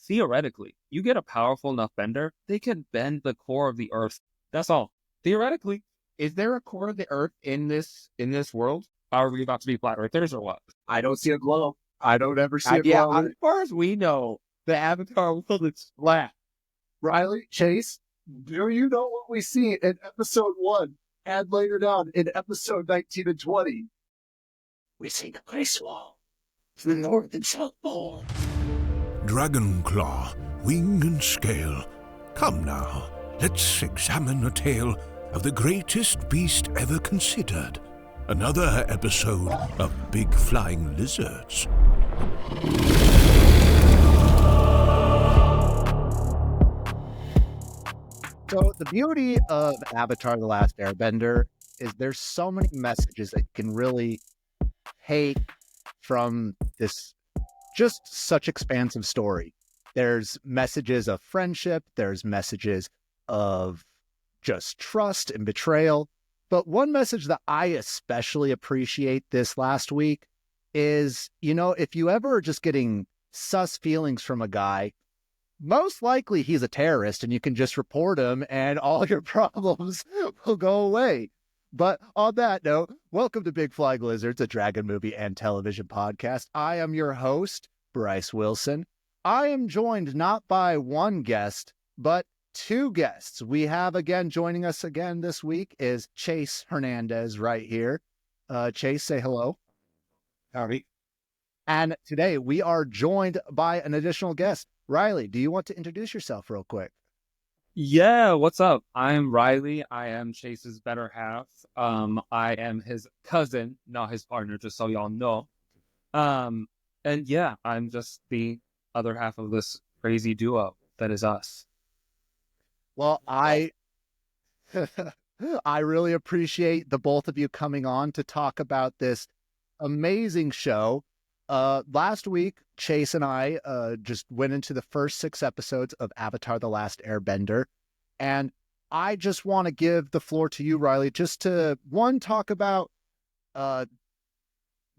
theoretically, you get a powerful enough bender, they can bend the core of the earth. That's all. Theoretically. Is there a core of the earth in this world? Are we about to be flat earthers or what? I don't see a glow. I don't ever see a Yeah, glow. as far as we know, the Avatar world is flat. Ryley, Chayce, do you know what we see in episode 1 and later down in episode 19 and 20? We see the ice wall, the North and South Pole. Dragon claw, wing and scale. Come now, let's examine a tale of the greatest beast ever considered. Another episode of Big Flying Lizards. So the beauty of Avatar: The Last Airbender is there's so many messages that you can really take from this just such expansive story. There's messages of friendship, there's messages of just trust and betrayal. But one message that I especially appreciate this last week is, if you ever are just getting sus feelings from a guy, most likely he's a terrorist and you can just report him and all your problems will go away. But on that note, welcome to Big Flying Lizards, a dragon movie and television podcast. I am your host, Bryce Wilson. I am joined not by one guest, but two guests. We have joining us again this week is Chayce Hernandez right here. Chayce, say hello. Howdy. And today we are joined by an additional guest. Ryley, do you want to introduce yourself real quick? Yeah, what's up? I'm Ryley. I am Chayce's better half. I am his cousin, not his partner, just so y'all know. And yeah, I'm just the other half of this crazy duo that is us. Well, I really appreciate the both of you coming on to talk about this amazing show. Last week, Chayce and I just went into the first 6 episodes of Avatar: The Last Airbender. And I just want to give the floor to you, Ryley, just to, one, talk about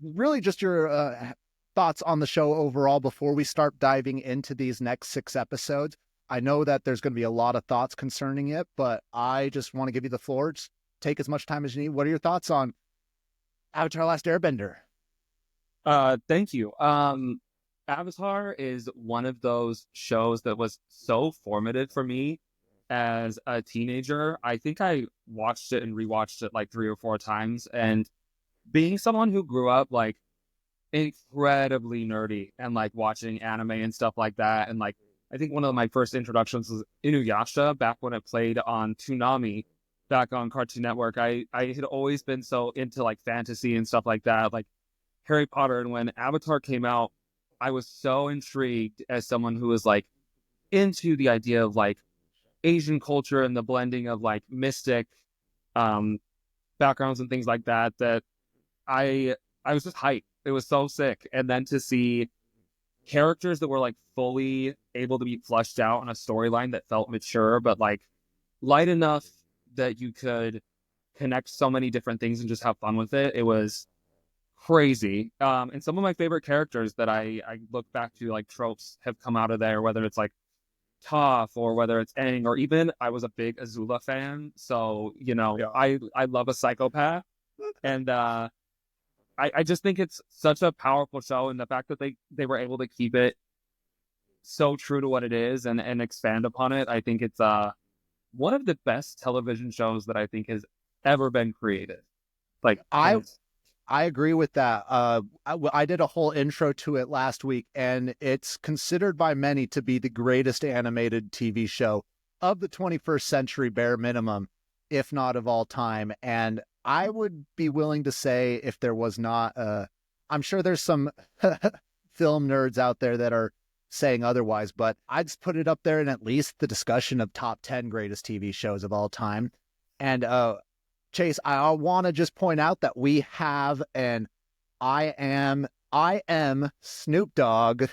really just your thoughts on the show overall before we start diving into these next 6 episodes. I know that there's going to be a lot of thoughts concerning it, but I just want to give you the floor. Just take as much time as you need. What are your thoughts on Avatar: Last Airbender? Thank you. Avatar is one of those shows that was so formative for me as a teenager. I think I watched it and rewatched it like 3 or 4 times. And being someone who grew up like incredibly nerdy and like watching anime and stuff like that, and like I think one of my first introductions was Inuyasha back when it played on Toonami back on Cartoon Network. I had always been so into like fantasy and stuff like that, like Harry Potter. And when Avatar came out, I was so intrigued as someone who was like into the idea of like Asian culture and the blending of like mystic backgrounds and things like that, that I was just hyped. It was so sick. And then to see characters that were like fully able to be fleshed out in a storyline that felt mature, but like light enough that you could connect so many different things and just have fun with it. It was crazy. And some of my favorite characters that I look back to, like tropes, have come out of there, whether it's like Toph or whether it's Aang, or even I was a big Azula fan. So, I love a psychopath. And I just think it's such a powerful show, and the fact that they were able to keep it so true to what it is and expand upon it. I think it's one of the best television shows that I think has ever been created. Like I agree with that. I did a whole intro to it last week, and it's considered by many to be the greatest animated TV show of the 21st century, bare minimum, if not of all time. And I would be willing to say, if there was not, I'm sure there's some film nerds out there that are saying otherwise, but I'd just put it up there in at least the discussion of top 10 greatest TV shows of all time. And Chayce, I want to just point out that we have an I am Snoop Dogg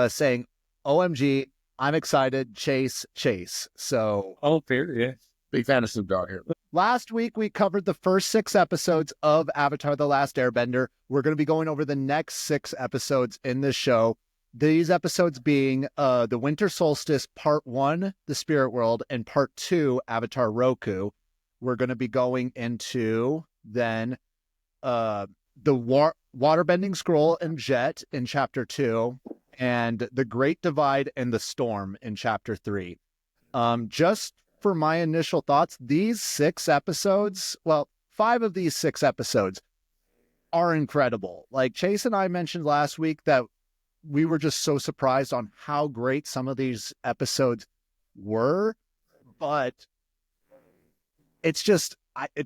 saying, OMG, I'm excited, Chayce. So, period. Big fan of Snoop Dogg here. Last week, we covered the first 6 episodes of Avatar: The Last Airbender. We're going to be going over the next 6 episodes in this show. These episodes being the Winter Solstice Part 1, The Spirit World, and Part 2, Avatar Roku. We're going to be going into then the Waterbending Scroll and Jet in Chapter 2, and The Great Divide and the Storm in Chapter 3. Just for my initial thoughts, these 6 episodes, well, 5 of these 6 episodes are incredible. Like Chayce and I mentioned last week that we were just so surprised on how great some of these episodes were, but it's just,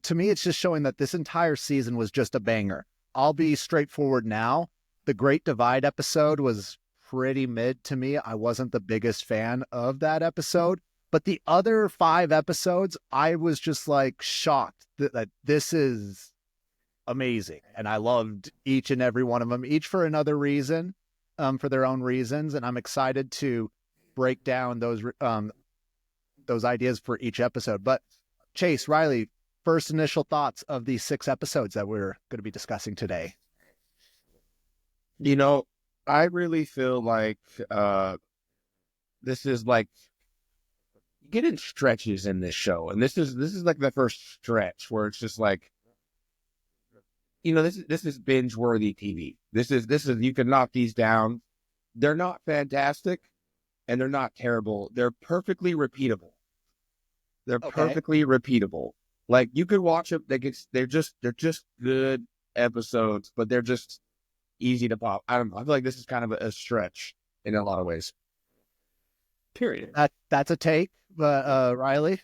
to me, it's just showing that this entire season was just a banger. I'll be straightforward now. The Great Divide episode was pretty mid to me. I wasn't the biggest fan of that episode, but the other 5 episodes, I was just like shocked that this is amazing. And I loved each and every one of them, each for another reason, for their own reasons. And I'm excited to break down those ideas for each episode. But Chayce, Ryley, first initial thoughts of these 6 episodes that we're going to be discussing today. You know, I really feel like this is like getting stretches in this show, and this is like the first stretch where it's just like, you know, this is binge worthy TV. This is you can knock these down. They're not fantastic, and they're not terrible. They're perfectly repeatable. They're perfectly repeatable. Like you could watch them. They're just good episodes, but they're just easy to pop. I don't know. I feel like this is kind of a stretch in a lot of ways. Period. That's a take, Ryley.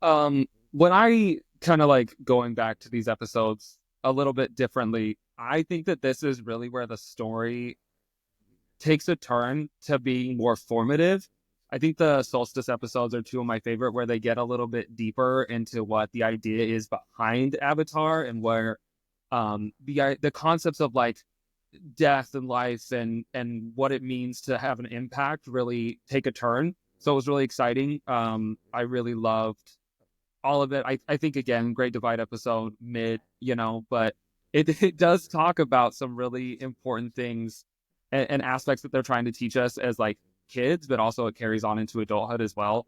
When I kind of like going back to these episodes a little bit differently, I think that this is really where the story takes a turn to being more formative. I think the Solstice episodes are 2 of my favorite, where they get a little bit deeper into what the idea is behind Avatar, and where the concepts of like death and life and what it means to have an impact really take a turn. So it was really exciting. I really loved all of it. I think, again, Great Divide episode, mid, but it does talk about some really important things and aspects that they're trying to teach us as like kids, but also it carries on into adulthood as well.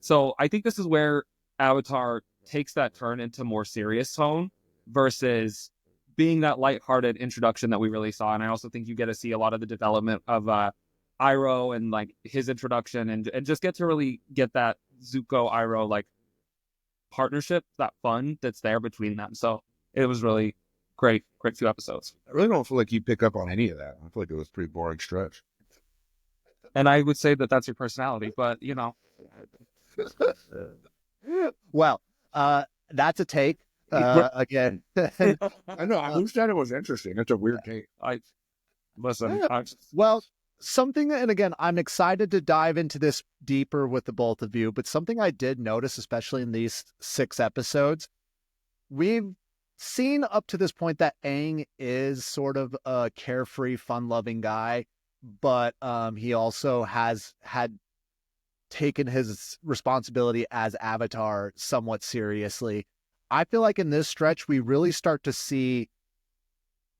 So I think this is where Avatar takes that turn into more serious tone versus being that lighthearted introduction that we really saw. And I also think you get to see a lot of the development of Iroh and like his introduction, and just get to really get that Zuko Iroh like partnership, that fun that's there between them. So it was really great few episodes. I really don't feel like you pick up on any of that. I feel like it was a pretty boring stretch. And I would say that that's your personality, but Well, that's a take. Again, I know. Who said it was interesting? It's a weird take. Well, something, and again, I'm excited to dive into this deeper with the both of you, but something I did notice, especially in these 6 episodes, we've seen up to this point that Aang is sort of a carefree, fun-loving guy, but he also has had taken his responsibility as Avatar somewhat seriously. I feel like in this stretch, we really start to see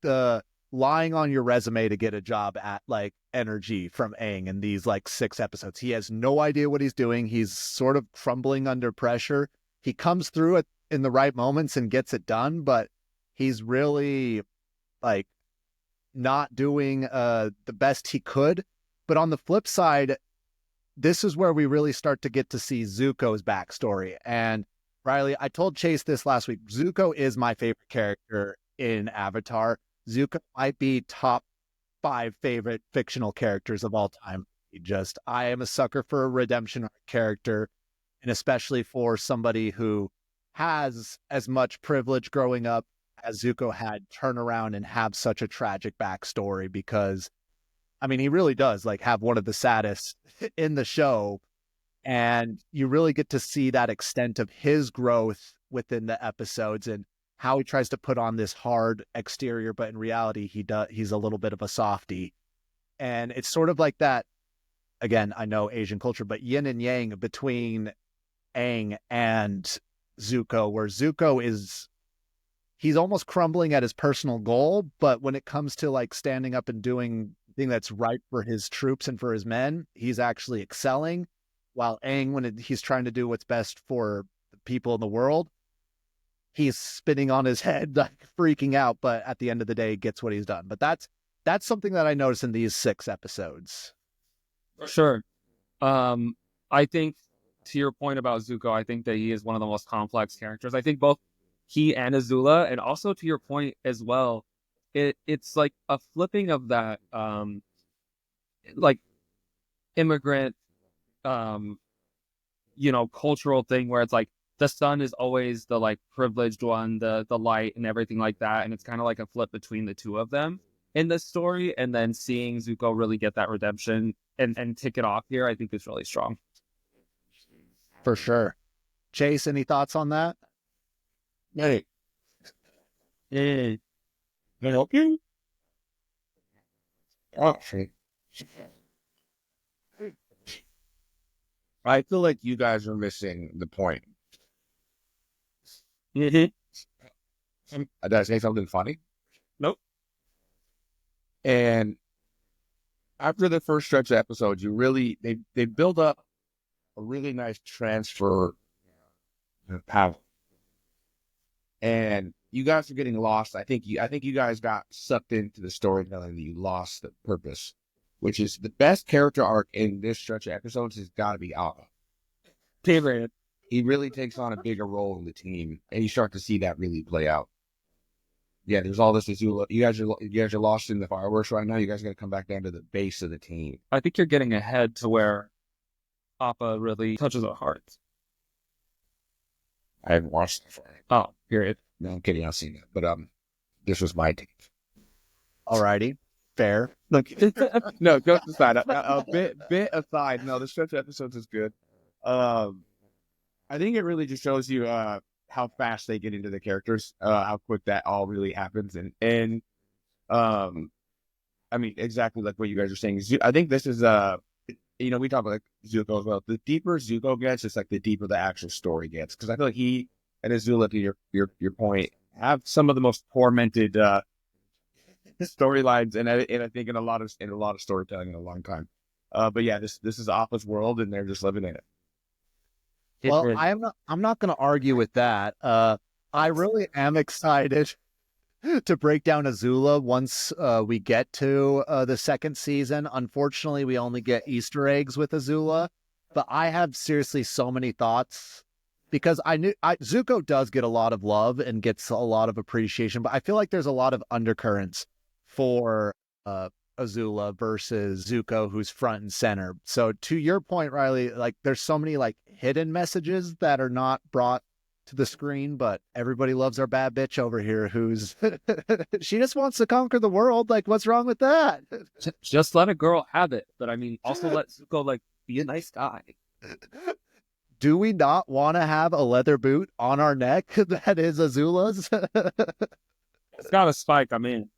the lying on your resume to get a job at like energy from Aang in these like 6 episodes. He has no idea what he's doing. He's sort of crumbling under pressure. He comes through it in the right moments and gets it done, but he's really like not doing the best he could. But on the flip side, this is where we really start to get to see Zuko's backstory. And Ryley, I told Chayce this last week. Zuko is my favorite character in Avatar. Zuko might be top 5 favorite fictional characters of all time. I am a sucker for a redemption arc character, and especially for somebody who has as much privilege growing up as Zuko had, turn around and have such a tragic backstory, because, I mean, he really does like have one of the saddest in the show. And you really get to see that extent of his growth within the episodes and how he tries to put on this hard exterior, but in reality, he's a little bit of a softie. And it's sort of like that, again, I know Asian culture, but yin and yang between Aang and Zuko, where Zuko he's almost crumbling at his personal goal, but when it comes to like standing up and doing everything that's right for his troops and for his men, he's actually excelling. While Aang, when he's trying to do what's best for the people in the world, he's spinning on his head, like freaking out. But at the end of the day, gets what he's done. But that's something that I noticed in these 6 episodes. For sure. I think to your point about Zuko, I think that he is one of the most complex characters. I think both he and Azula, and also to your point as well, it's like a flipping of that like immigrant cultural thing where it's like the son is always the like privileged one, the light and everything like that, and it's kind of like a flip between the two of them in this story, and then seeing Zuko really get that redemption and tick it off here, I think is really strong. For sure. Chayce, any thoughts on that? Hey. Can I help you? Oh, I feel like you guys are missing the point. Did I say something funny? Nope. And after the first stretch of episodes, they build up a really nice transfer of power. And you guys are getting lost. I think you guys got sucked into the storytelling that you lost the purpose, which is the best character arc in this stretch of episodes has got to be Appa. Favorite. He really takes on a bigger role in the team, and you start to see that really play out. Yeah, there's all this Azula. You guys are lost in the fireworks right now. You guys got to come back down to the base of the team. I think you're getting ahead to where Appa really touches our hearts. I haven't watched it. Oh, period. No, I'm kidding. I've seen it, but this was my take. Alrighty, fair. Look, no, jokes aside. A bit aside. No, the stretch of episodes is good. I think it really just shows you how fast they get into the characters, how quick that all really happens, and I mean exactly like what you guys are saying. I think this is we talk about like Zuko as well. The deeper Zuko gets, it's like the deeper the actual story gets, because I feel like he and Azula, to your point, have some of the most tormented storylines, and I think in a lot of storytelling in a long time. But yeah, this is Appa's world, and they're just living in it. Well, I'm not going to argue with that. I really am excited to break down Azula once we get to the second season. Unfortunately, we only get Easter eggs with Azula, but I have seriously so many thoughts, because Zuko does get a lot of love and gets a lot of appreciation, but I feel like there's a lot of undercurrents for Azula versus Zuko, who's front and center. So to your point, Ryley, like there's so many like hidden messages that are not brought to the screen, but everybody loves our bad bitch over here who's she just wants to conquer the world. Like, what's wrong with that? Just let a girl have it, but I mean, also let Zuko like be a nice guy. Do we not want to have a leather boot on our neck that is Azula's? It's got a spike. I'm in.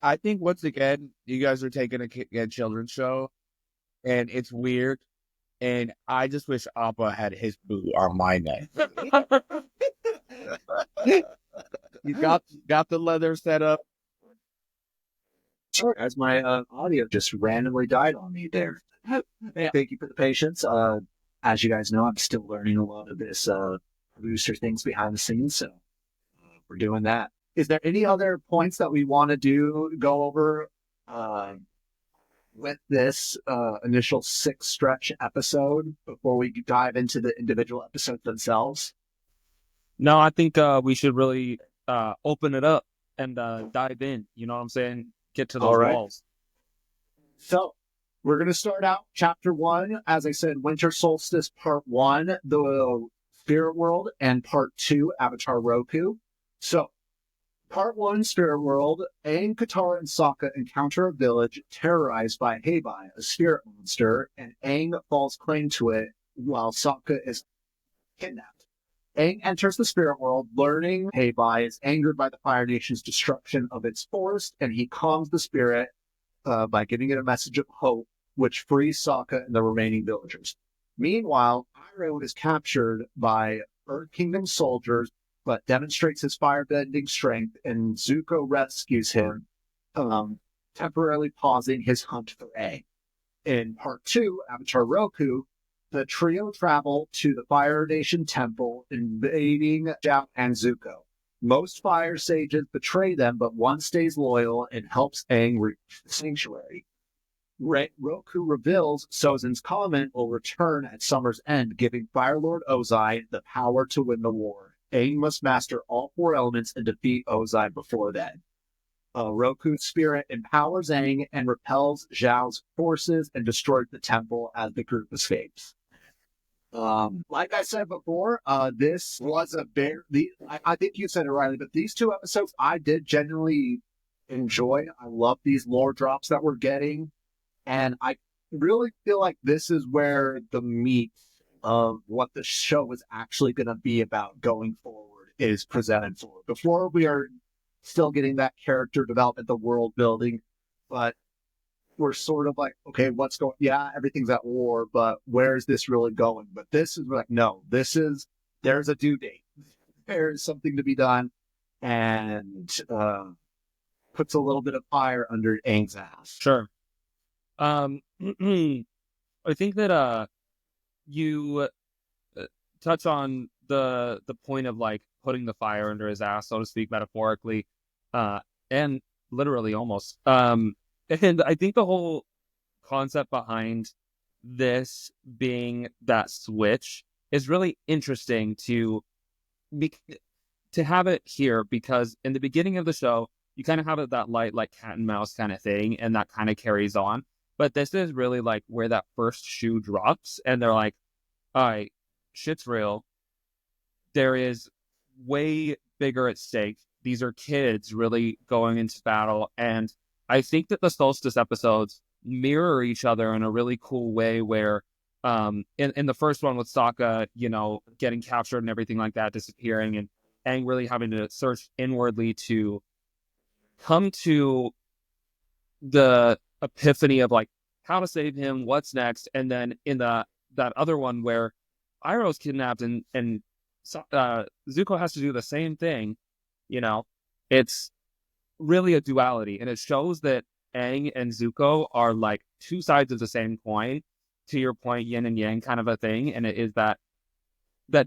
I think once again, you guys are taking a children's show, and it's weird. And I just wish Appa had his boot on my neck. You got the leather set up. Sorry, as my audio just randomly died on me there. Thank you for the patience. As you guys know, I'm still learning a lot of this producer things behind the scenes, so we're doing that. Is there any other points that we want to go over with this initial 6 stretch episode before we dive into the individual episodes themselves? No, I think we should really open it up and dive in. You know what I'm saying? Get to those walls. So we're going to start out chapter 1. As I said, Winter Solstice Part 1, the Spirit World, and Part 2, Avatar Roku. So Part 1, Spirit World, Aang, Katara, and Sokka encounter a village terrorized by Heibai, a spirit monster, and Aang falls claim to it while Sokka is kidnapped. Aang enters the spirit world, learning Heibai is angered by the Fire Nation's destruction of its forest, and he calms the spirit by giving it a message of hope, which frees Sokka and the remaining villagers. Meanwhile, Iroh is captured by Earth Kingdom soldiers, but demonstrates his firebending strength, and Zuko rescues him temporarily pausing his hunt for Aang. In part 2, Avatar Roku, the trio travel to the Fire Nation temple, invading Zhao and Zuko. Most fire sages betray them, but one stays loyal and helps Aang reach the sanctuary. Roku reveals Sozin's comment will return at summer's end, giving Fire Lord Ozai the power to win the war. Aang must master all 4 elements and defeat Ozai before then. Roku's spirit empowers Aang and repels Zhao's forces and destroys the temple as the group escapes. Like I said before, this was a I think you said it, Riley, but these 2 episodes I did genuinely enjoy. I love these lore drops that we're getting, and I really feel like this is where the meat of what the show is actually going to be about going forward is presented for. Before, we are still getting that character development, the world building, but we're sort of like, okay, what's going, yeah, everything's at war, but where is this really going? But this is like, no, there's a due date. There's something to be done, and puts a little bit of fire under Aang's ass. Sure. I think that you touch on the point of like putting the fire under his ass, so to speak, metaphorically, and literally almost. And I think the whole concept behind this being that switch is really interesting to have it here, because in the beginning of the show, you kind of have it that light, like cat and mouse kind of thing, and that kind of carries on. But this is really like where that first shoe drops, and they're like, all right, shit's real. There is way bigger at stake. These are kids really going into battle. And I think that the Solstice episodes mirror each other in a really cool way where in the first one with Sokka, getting captured and everything like that, disappearing, and Aang really having to search inwardly to come to the epiphany of like how to save him, what's next. And then in that other one where Iroh's kidnapped and Zuko has to do the same thing, it's really a duality, and it shows that Aang and Zuko are like 2 sides of the same coin, to your point, yin and yang kind of a thing, and it is that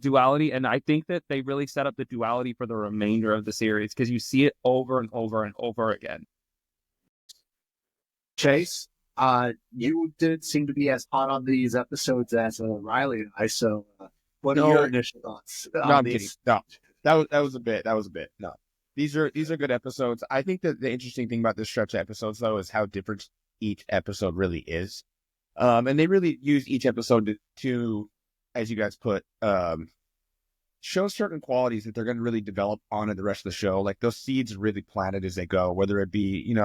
duality. And I think that they really set up the duality for the remainder of the series, because you see it over and over and over again. Chayce, you didn't seem to be as hot on these episodes as Riley and I, so what are your initial thoughts on these? No, that was a bit. No, these are good episodes. I think that the interesting thing about this stretch of episodes, though, is how different each episode really is. And they really use each episode to, as you guys put, show certain qualities that they're going to really develop on in the rest of the show. Like those seeds are really planted as they go, whether it be,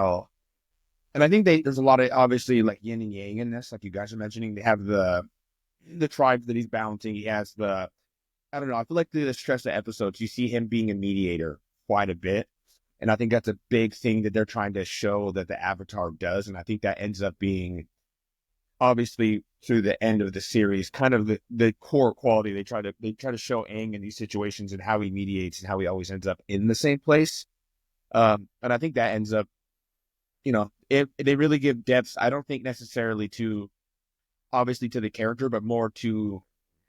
and I think there's a lot of, obviously, like yin and yang in this, like you guys are mentioning. They have the tribes that he's balancing. He has I don't know, I feel like the stretch of episodes, you see him being a mediator quite a bit. And I think that's a big thing that they're trying to show that the Avatar does. And I think that ends up being, obviously, through the end of the series, kind of the core quality. They try to show Aang in these situations and how he mediates and how he always ends up in the same place. And I think that ends up, if they really give depth, I don't think necessarily to the character, but more to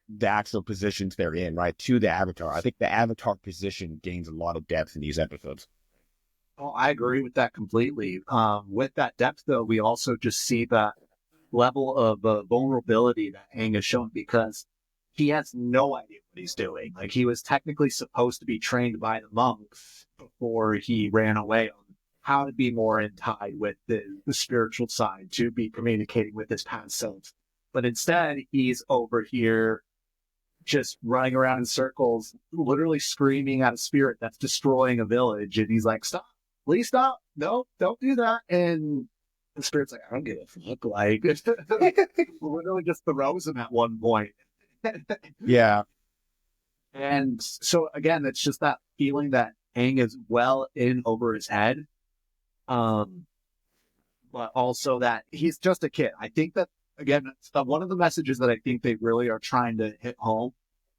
the actual positions they're in, right? To the Avatar. I think the Avatar position gains a lot of depth in these episodes. Oh, I agree with that completely. With that depth, though, we also just see that level of vulnerability that Aang has shown, because he has no idea what he's doing. Like, he was technically supposed to be trained by the monks before he ran away on how to be more in tie with the spiritual side, to be communicating with his past self. But instead, he's over here just running around in circles, literally screaming at a spirit that's destroying a village. And he's like, stop, please stop. No, don't do that. And the spirit's like, I don't give a fuck. Like, literally just throws him at one point. Yeah. And so, again, it's just that feeling that Aang is well in over his head. But also that he's just a kid. I think that, again, one of the messages that I think they really are trying to hit home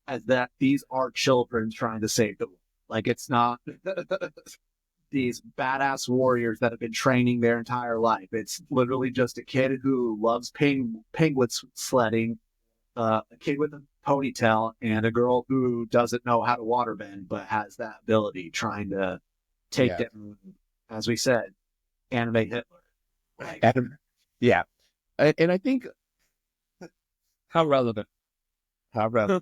is that these are children trying to save the world. Like, it's not, these badass warriors that have been training their entire life. It's literally just a kid who loves penguin sledding, a kid with a ponytail, and a girl who doesn't know how to waterbend but has that ability, trying to take down, as we said, anime Hitler. Like, yeah, and I think How relevant. An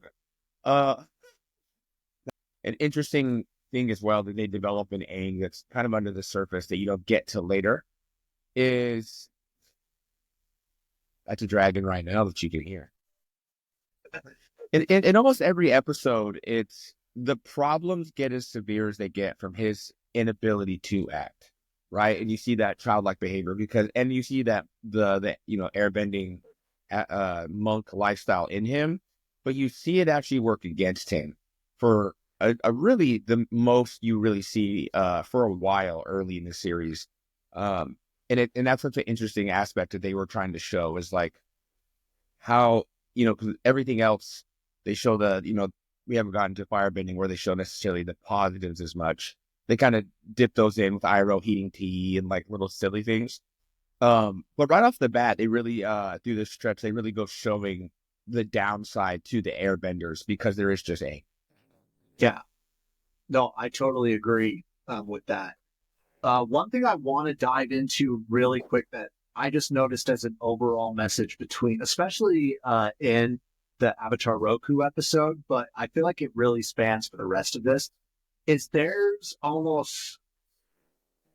interesting thing as well that they develop in Aang that's kind of under the surface that you don't get till later is that's a dragon right now that you can hear. In almost every episode, it's the problems get as severe as they get from his inability to act, right? And you see that childlike behavior and you see that the airbending monk lifestyle in him, but you see it actually work against him for a really the most you really see for a while early in the series, and that's such an interesting aspect that they were trying to show is like how because everything else they show we haven't gotten to firebending where they show necessarily the positives as much. They kind of dip those in with Iroh heating tea and like little silly things. But right off the bat, they really through this stretch they really go showing the downside to the airbenders because there is just Aang. Yeah. No, I totally agree with that. One thing I want to dive into really quick that I just noticed as an overall message especially in the Avatar Roku episode, but I feel like it really spans for the rest of this, is there's almost,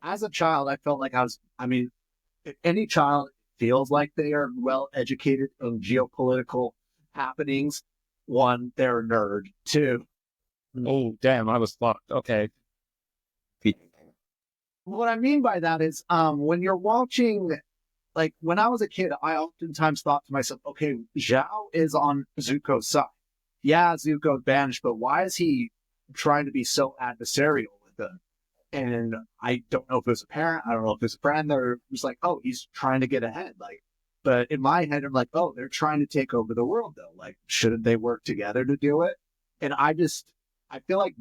as a child, I felt like if any child feels like they are well educated in geopolitical happenings. One, they're a nerd. Two, Oh, damn, I was fucked. Okay. what I mean by that is when you're watching, like when I was a kid, I oftentimes thought to myself, okay, Zhao is on Zuko's side. Yeah, Zuko's banished, but why is he trying to be so adversarial with them? And I don't know if it was a parent, I don't know if it was a friend, or just like, oh, he's trying to get ahead. Like, but in my head, I'm like, oh, they're trying to take over the world though. Like, shouldn't they work together to do it? And I feel like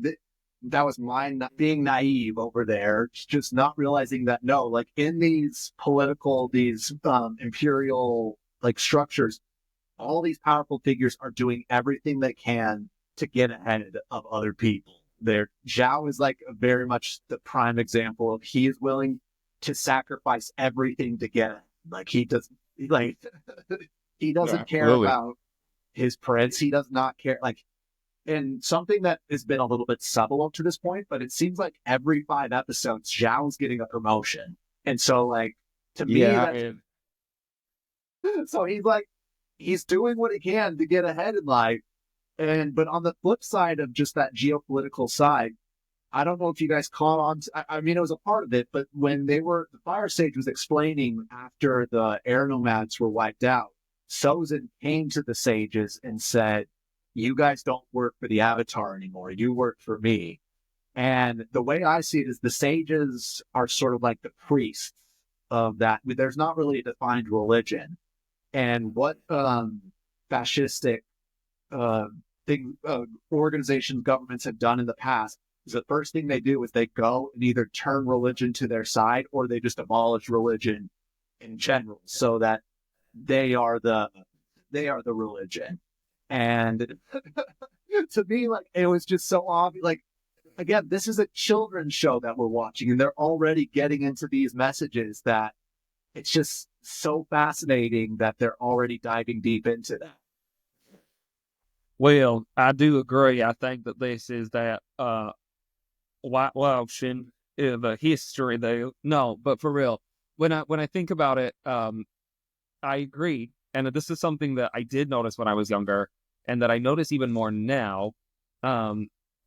that was mine being naive over there, just not realizing that no, like in these imperial like structures, all these powerful figures are doing everything they can to get ahead of other people. Zhao is like very much the prime example of he is willing to sacrifice everything to get it. Like he doesn't care about his prince. He does not care. Like, and something that has been a little bit subtle up to this point, but it seems like every 5 episodes, Zhao's getting a promotion. And so like, to me, so he's doing what he can to get ahead in life. But on the flip side of just that geopolitical side, I don't know if you guys caught on. I mean, it was a part of it, but when the Fire Sage was explaining after the air nomads were wiped out, Sozin came to the sages and said, you guys don't work for the Avatar anymore. You work for me. And the way I see it is the sages are sort of like the priests of that. There's not really a defined religion. And what fascistic organizations, governments have done in the past is the first thing they do is they go and either turn religion to their side or they just abolish religion in general so that they are the religion. And to me, like, it was just so obvious. Like, again, this is a children's show that we're watching, and they're already getting into these messages that it's just so fascinating that they're already diving deep into that. Well, I do agree. I think that this is that whitewashing the history, though. No, but for real, when I think about it, I agree. And this is something that I did notice when I was younger, and that I notice even more now,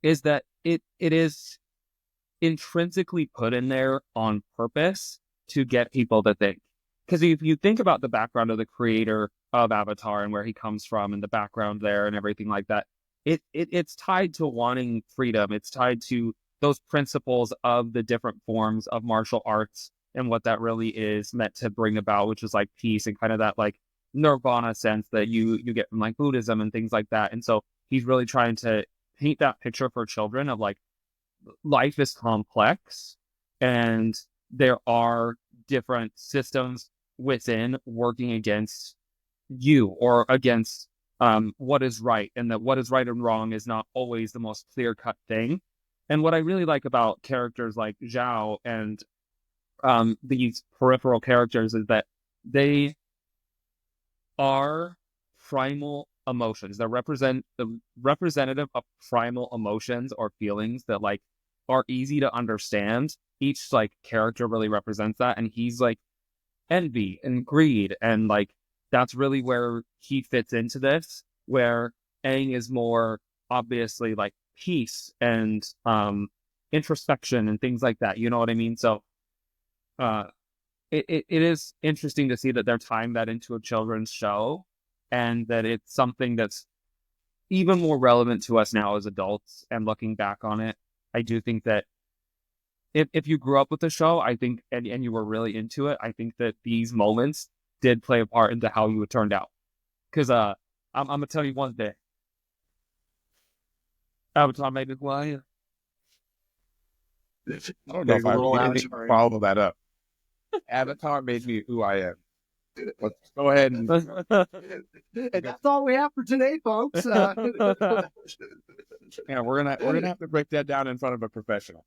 is that it is intrinsically put in there on purpose to get people to think. Because if you think about the background of the creator of Avatar and where he comes from and the background there and everything like that, it's tied to wanting freedom. It's tied to those principles of the different forms of martial arts and what that really is meant to bring about, which is like peace and kind of that like nirvana sense that you get from like Buddhism and things like that. And so he's really trying to paint that picture for children of like life is complex and there are different systems within working against you or against what is right, and that what is right and wrong is not always the most clear-cut thing. And what I really like about characters like Zhao and these peripheral characters is that they are primal emotions. They're representative of primal emotions or feelings that like are easy to understand. Each like character really represents that, and he's like envy and greed, and like that's really where he fits into this, where Aang is more obviously like peace and introspection and things like that. You know what I mean? So it is interesting to see that they're tying that into a children's show, and that it's something that's even more relevant to us now as adults. And looking back on it, I do think that if you grew up with the show, I think, and you were really into it, I think that these moments did play a part into how you turned out. Because I'm gonna tell you one thing. Avatar made me who I am. I don't know if I Little really Avatar. follow that up. Avatar made me who I am. Let's go ahead and And that's all we have for today, folks. yeah, we're gonna have to break that down in front of a professional.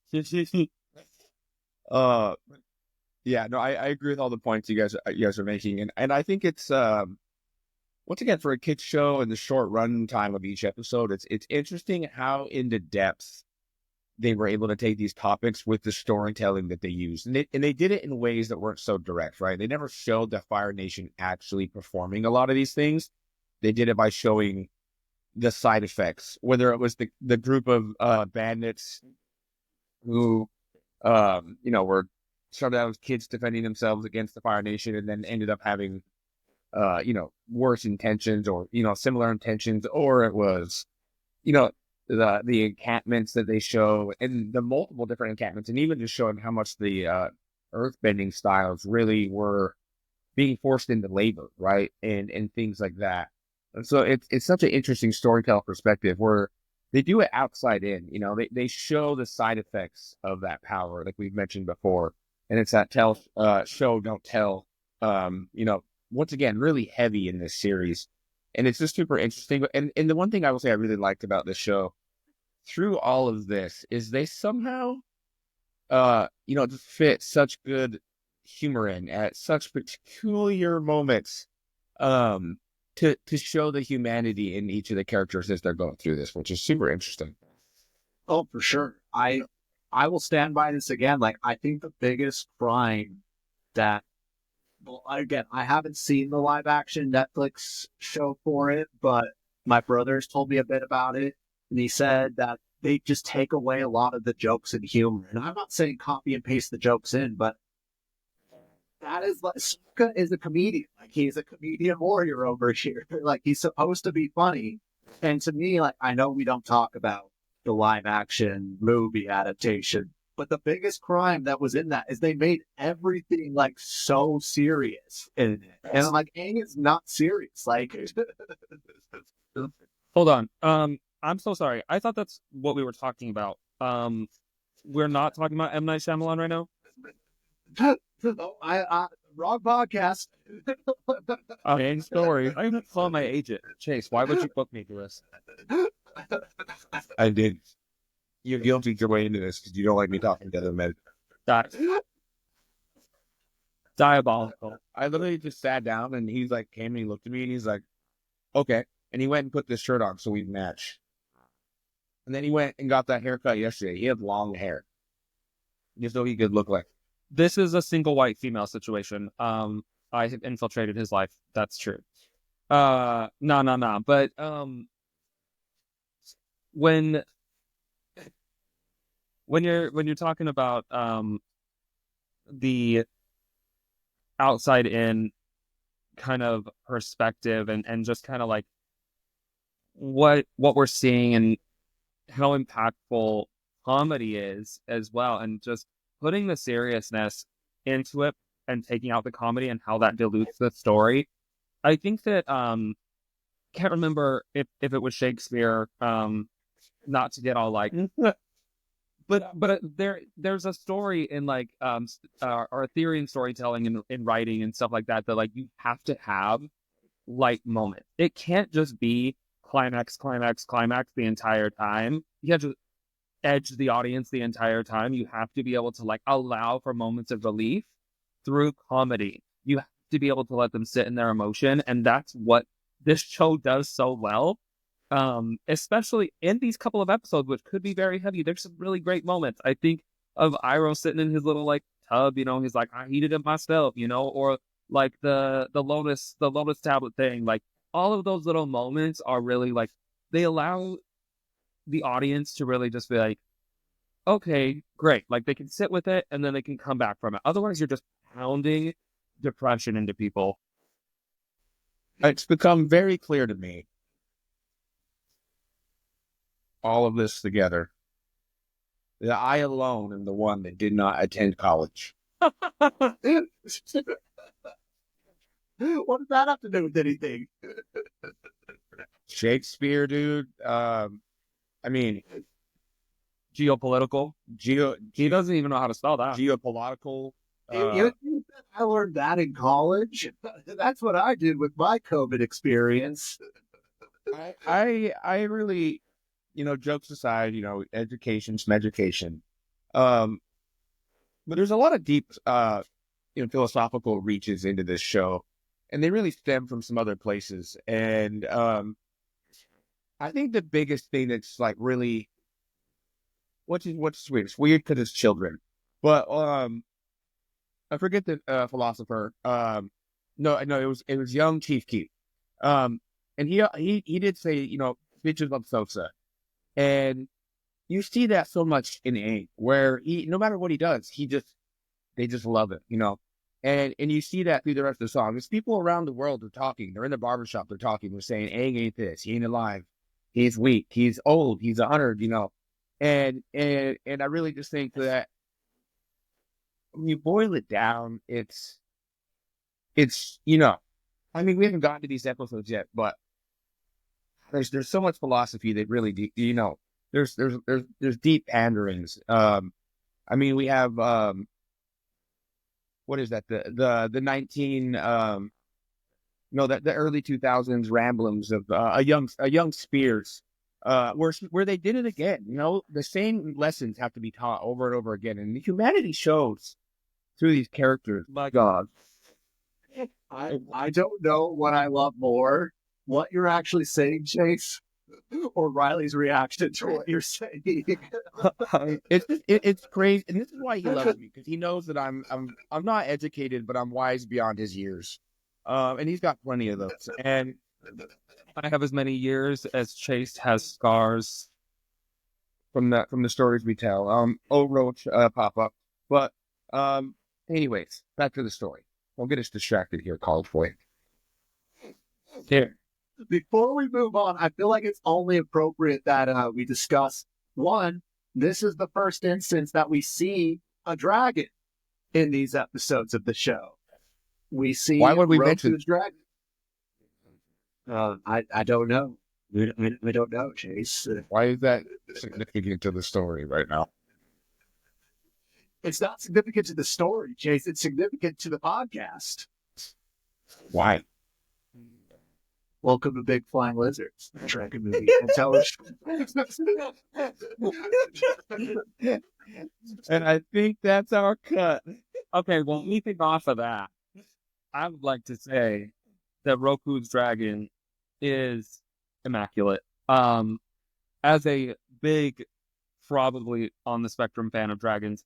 Yeah, no, I agree with all the points you guys are making, and I think it's once again for a kids show and the short run time of each episode, it's interesting how into depth they were able to take these topics with the storytelling that they used, and they did it in ways that weren't so direct, right? They never showed the Fire Nation actually performing a lot of these things. They did it by showing the side effects, whether it was the group of bandits who were started out as kids defending themselves against the Fire Nation, and then ended up having worse intentions, or similar intentions, or it was the encampments that they show, and the multiple different encampments, and even just showing how much the earthbending styles really were being forced into labor, right, and things like that. And so it's such an interesting storytelling perspective where they do it outside in. They show the side effects of that power, like we've mentioned before, and it's that show don't tell. Once again, really heavy in this series. And it's just super interesting. And the one thing I will say I really liked about this show through all of this is they somehow, just fit such good humor in at such peculiar moments, to show the humanity in each of the characters as they're going through this, which is super interesting. Oh, for sure. I will stand by this again. Like, I think the biggest crime that, well, again, I haven't seen the live action Netflix show for it, but my brother's told me a bit about it, and he said that they just take away a lot of the jokes and humor. And I'm not saying copy and paste the jokes in, but that is like, Sokka is a comedian. Like, he's a comedian warrior over here. Like, he's supposed to be funny. And to me, like, I know we don't talk about the live action movie adaptation, but the biggest crime that was in that is they made everything like so serious in it. And I'm like, Aang is not serious. Like, Hold on. I'm so sorry. I thought that's what we were talking about. We're not talking about M. Night Shyamalan right now? I wrong podcast. Okay, don't worry. I'm going to call my agent. Chase, why would you book me for this? I did. You guilted your way into this because you don't like me talking to other men. That's diabolical. I literally just sat down, and he's like, came and he looked at me, and he's like, okay. And he went and put this shirt on so we'd match. And then he went and got that haircut yesterday. He had long hair, just so he could look like. This is a single white female situation. I have infiltrated his life. That's true. No. But when you're talking about the outside in kind of perspective, and just kind of like what we're seeing and how impactful comedy is as well, and just putting the seriousness into it and taking out the comedy and how that dilutes the story. I think that can't remember if it was Shakespeare, not to get all like But there's a story in like Arthurian storytelling and writing and stuff like that like you have to have light moment. It can't just be climax, climax, climax the entire time. You have to edge the audience the entire time. You have to be able to like allow for moments of relief through comedy. You have to be able to let them sit in their emotion, and that's what this show does so well. Especially in these couple of episodes, which could be very heavy. There's some really great moments. I think of Iroh sitting in his little like tub, he's like, I heated it myself, or like the lotus tablet thing. Like all of those little moments are really like they allow the audience to really just be like, okay, great. Like they can sit with it and then they can come back from it. Otherwise, you're just pounding depression into people. It's become very clear to me, all of this together, that I alone am the one that did not attend college. What does that have to do with anything? Shakespeare, dude. I mean, Geopolitical. He doesn't even know how to spell that. Geopolitical. I learned that in college. That's what I did with my COVID experience. I really, jokes aside, education, some education. But there's a lot of deep, philosophical reaches into this show, and they really stem from some other places. And I think the biggest thing that's like really, what's weird? It's weird because it's children, but I forget the philosopher. No, it was young Chief Keef. And he did say, bitches love Sosa. And you see that so much in Aang, where no matter what he does, they just love it, And you see that through the rest of the song. There's people around the world are talking. They're in the barbershop, they're talking, they're saying, Aang ain't this, he ain't alive, he's weak, he's old, he's 100, And I really just think that when you boil it down, it's I mean, we haven't gotten to these episodes yet, but there's so much philosophy that really there's deep panderings. I mean, we have what is that, the 19 the early 2000s ramblings of a young Spears, where they did it again. The same lessons have to be taught over and over again, and the humanity shows through these characters. My God. I don't know what I love more, what you're actually saying, Chase, or Riley's reaction to what you're saying. It's crazy, and this is why he loves me, because he knows that I'm not educated, but I'm wise beyond his years, and he's got plenty of those. And I have as many years as Chase has scars from the stories we tell. Roach pop up, but anyways, back to the story. Don't get us distracted here, college boy. Here. Before we move on, I feel like it's only appropriate that we discuss, one, this is the first instance that we see a dragon in these episodes of the show. We see Why would we Roku's mention dragon? I don't know. We don't know, Chase. Why is that significant to the story right now? It's not significant to the story, Chase. It's significant to the podcast. Why? Welcome to Big Flying Lizards, Dragon movie and television. And I think that's our cut. Okay, well, anything off of that, I would like to say that Roku's dragon is immaculate. As a big, probably on the spectrum fan of dragons,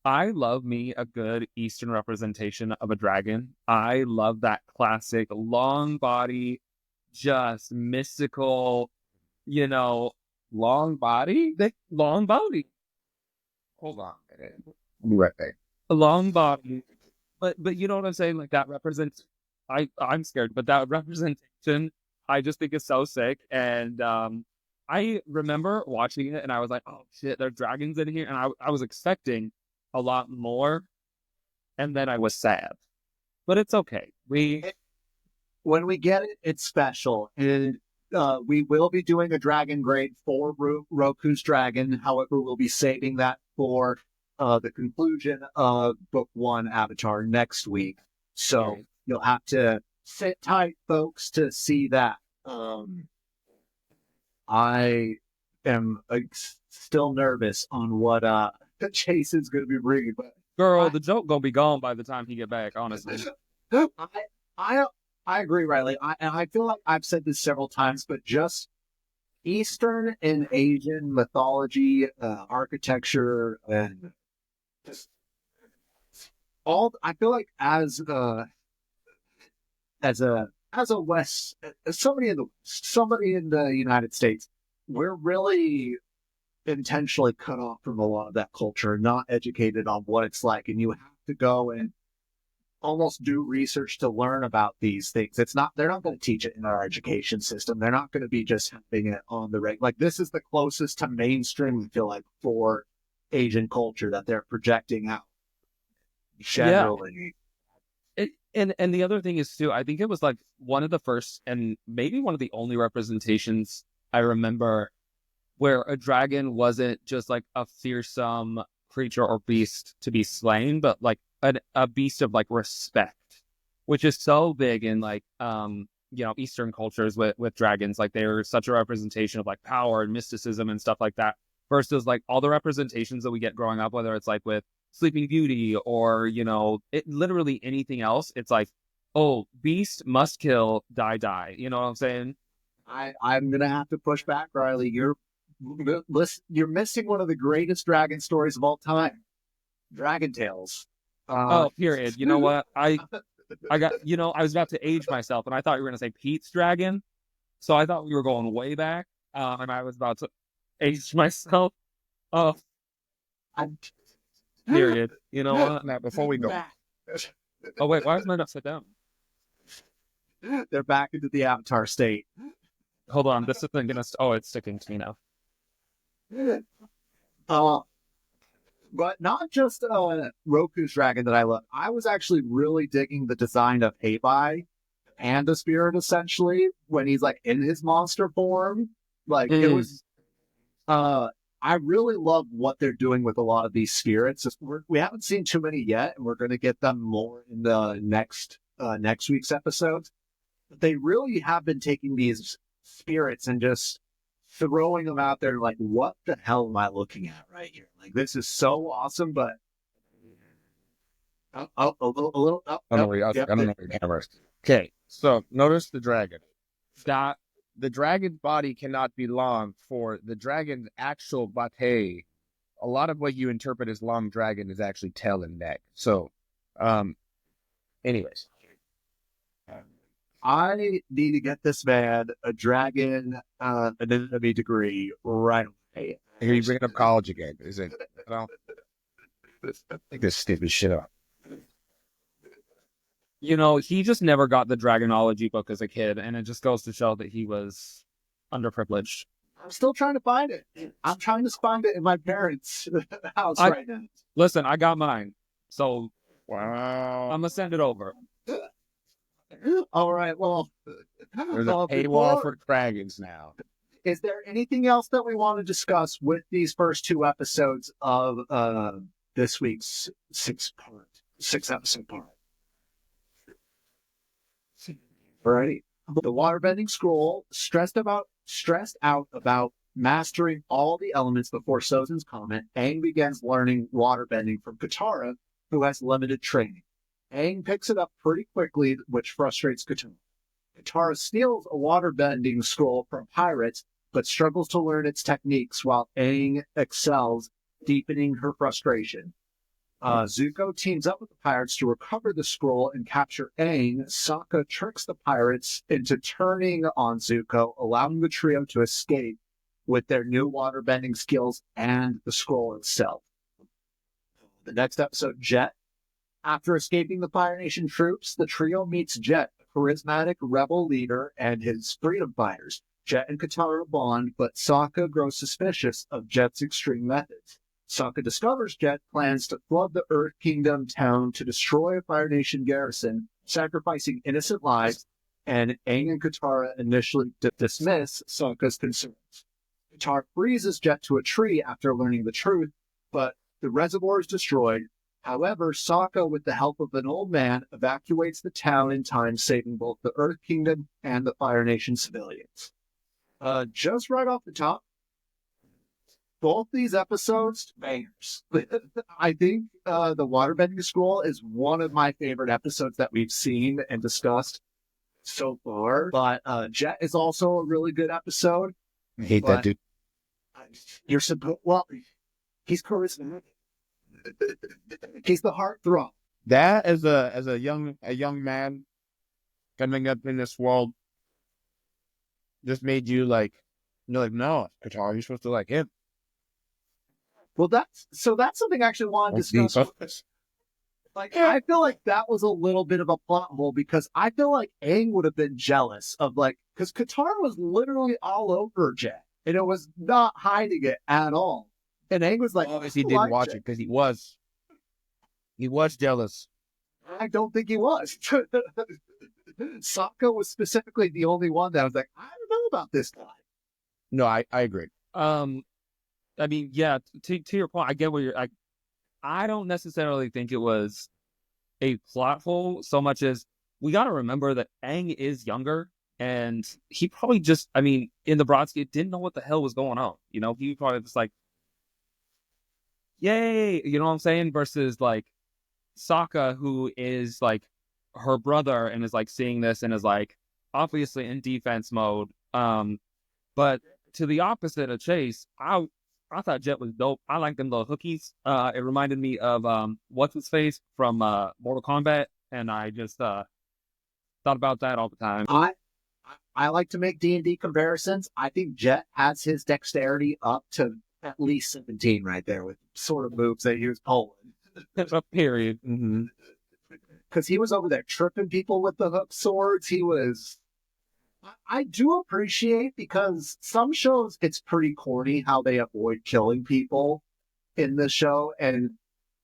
I love me a good Eastern representation of a dragon. I love that classic long body, just mystical, Long body? long body. Hold on a minute. I'll be right back. A long body. But you know what I'm saying? Like that represents, I'm scared, but that representation, I just think is so sick. And I remember watching it and I was like, oh shit, there's dragons in here. And I was expecting a lot more. And then I was sad. But it's okay. When we get it, it's special. And we will be doing a dragon grade for Roku's dragon. However, we'll be saving that for the conclusion of book 1 Avatar next week. So you'll have to sit tight, folks, to see that. I am still nervous on what Chayce is going to be bringing. But Girl, the joke gonna be gone by the time he get back, honestly. I agree, Riley. I feel like I've said this several times, but just Eastern and Asian mythology, architecture, and just all. I feel like as a West, somebody in the United States, we're really intentionally cut off from a lot of that culture, not educated on what it's like, and you have to go and almost do research to learn about these things. They're not going to teach it in our education system. They're not going to be just having it on the like this is the closest to mainstream, I feel like, for Asian culture that they're projecting out generally. And the other thing is too, I think it was like one of the first and maybe one of the only representations I remember where a dragon wasn't just like a fearsome creature or beast to be slain, but like a beast of like respect, which is so big in like Eastern cultures with dragons. Like they're such a representation of like power and mysticism and stuff like that, versus like all the representations that we get growing up, whether it's like with Sleeping Beauty or literally anything else. It's like, oh, beast must kill, die. You know what I'm saying? I'm gonna have to push back, Riley. You're missing one of the greatest dragon stories of all time, Dragon Tales. Period. You know what? I got, I was about to age myself, and I thought you were going to say Pete's dragon. So I thought we were going way back, and I was about to age myself. Period. You know what? Now, before we go. Oh, wait, why is mine upside down? They're back into the Avatar state. Hold on, this isn't going to... it's sticking to me now. But not just Roku's dragon that I love. I was actually really digging the design of Heibai and the spirit, essentially, when he's like in his monster form. Like it was. I really love what they're doing with a lot of these spirits. We haven't seen too many yet, and we're going to get them more in the next week's episodes. But they really have been taking these spirits and just throwing them out there like, what the hell am I looking at right here? Like, this is so awesome, but a little. I don't know your cameras. Okay, so notice the dragon. That the dragon's body cannot be long for the dragon's actual bate. A lot of what you interpret as long dragon is actually tail and neck. So, anyways. I need to get this man a dragon anatomy degree right away. Here you bring up college again. Is it? Take this stupid shit up. He just never got the Dragonology book as a kid, and it just goes to show that he was underprivileged. I'm still trying to find it. I'm trying to find it in my parents' house right now. Listen, I got mine, so wow, I'm gonna send it over. All right, well, there's a paywall for dragons now. Is there anything else that we want to discuss with these first 2 episodes of this week's 6-episode part? Alrighty. The Waterbending Scroll stressed out about mastering all the elements before Sozin's comment. Aang begins learning waterbending from Katara, who has limited training. Aang picks it up pretty quickly, which frustrates Katara. Katara steals a waterbending scroll from pirates, but struggles to learn its techniques while Aang excels, deepening her frustration. Zuko teams up with the pirates to recover the scroll and capture Aang. Sokka tricks the pirates into turning on Zuko, allowing the trio to escape with their new waterbending skills and the scroll itself. The next episode, Jet. After escaping the Fire Nation troops, the trio meets Jet, a charismatic rebel leader, and his freedom fighters. Jet and Katara bond, but Sokka grows suspicious of Jet's extreme methods. Sokka discovers Jet plans to flood the Earth Kingdom town to destroy a Fire Nation garrison, sacrificing innocent lives, and Aang and Katara initially dismiss Sokka's concerns. Katara freezes Jet to a tree after learning the truth, but the reservoir is destroyed. However, Sokka, with the help of an old man, evacuates the town in time, saving both the Earth Kingdom and the Fire Nation civilians. Just right off the top, both these episodes, bangers. I think the Waterbending Scroll is one of my favorite episodes that we've seen and discussed so far. But Jet is also a really good episode. I hate that dude. You're supposed, well, he's charismatic. He's the heartthrob. That as a young man coming up in this world just made you like, you're like, no, Katara, you're supposed to like him. Well, that's something I actually want to discuss. Like, I feel like that was a little bit of a plot hole because I feel like Aang would have been jealous of because Katara was literally all over Jet, and it was not hiding it at all. And Aang was like, obviously he didn't watch it because he was jealous. I don't think he was. Sokka was specifically the only one that was like, I don't know about this guy. No, I agree. I mean, yeah, to your point, I get what I don't necessarily think it was a plot hole so much as we got to remember that Aang is younger and he probably just, I mean, in the broad scheme, didn't know what the hell was going on. You know, he probably was like, yay, you know what I'm saying? Versus like Sokka, who is like her brother and is like seeing this and is like obviously in defense mode. But to the opposite of Chayce, I thought Jet was dope. I like them little hookies. It reminded me of what's his face from Mortal Kombat, and I just thought about that all the time. I like to make D&D comparisons. I think Jet has his dexterity up to at least 17 right there with sort of moves that he was pulling. A period. Because he was over there tripping people with the hook swords. He was... I do appreciate, because some shows, it's pretty corny how they avoid killing people in the show. And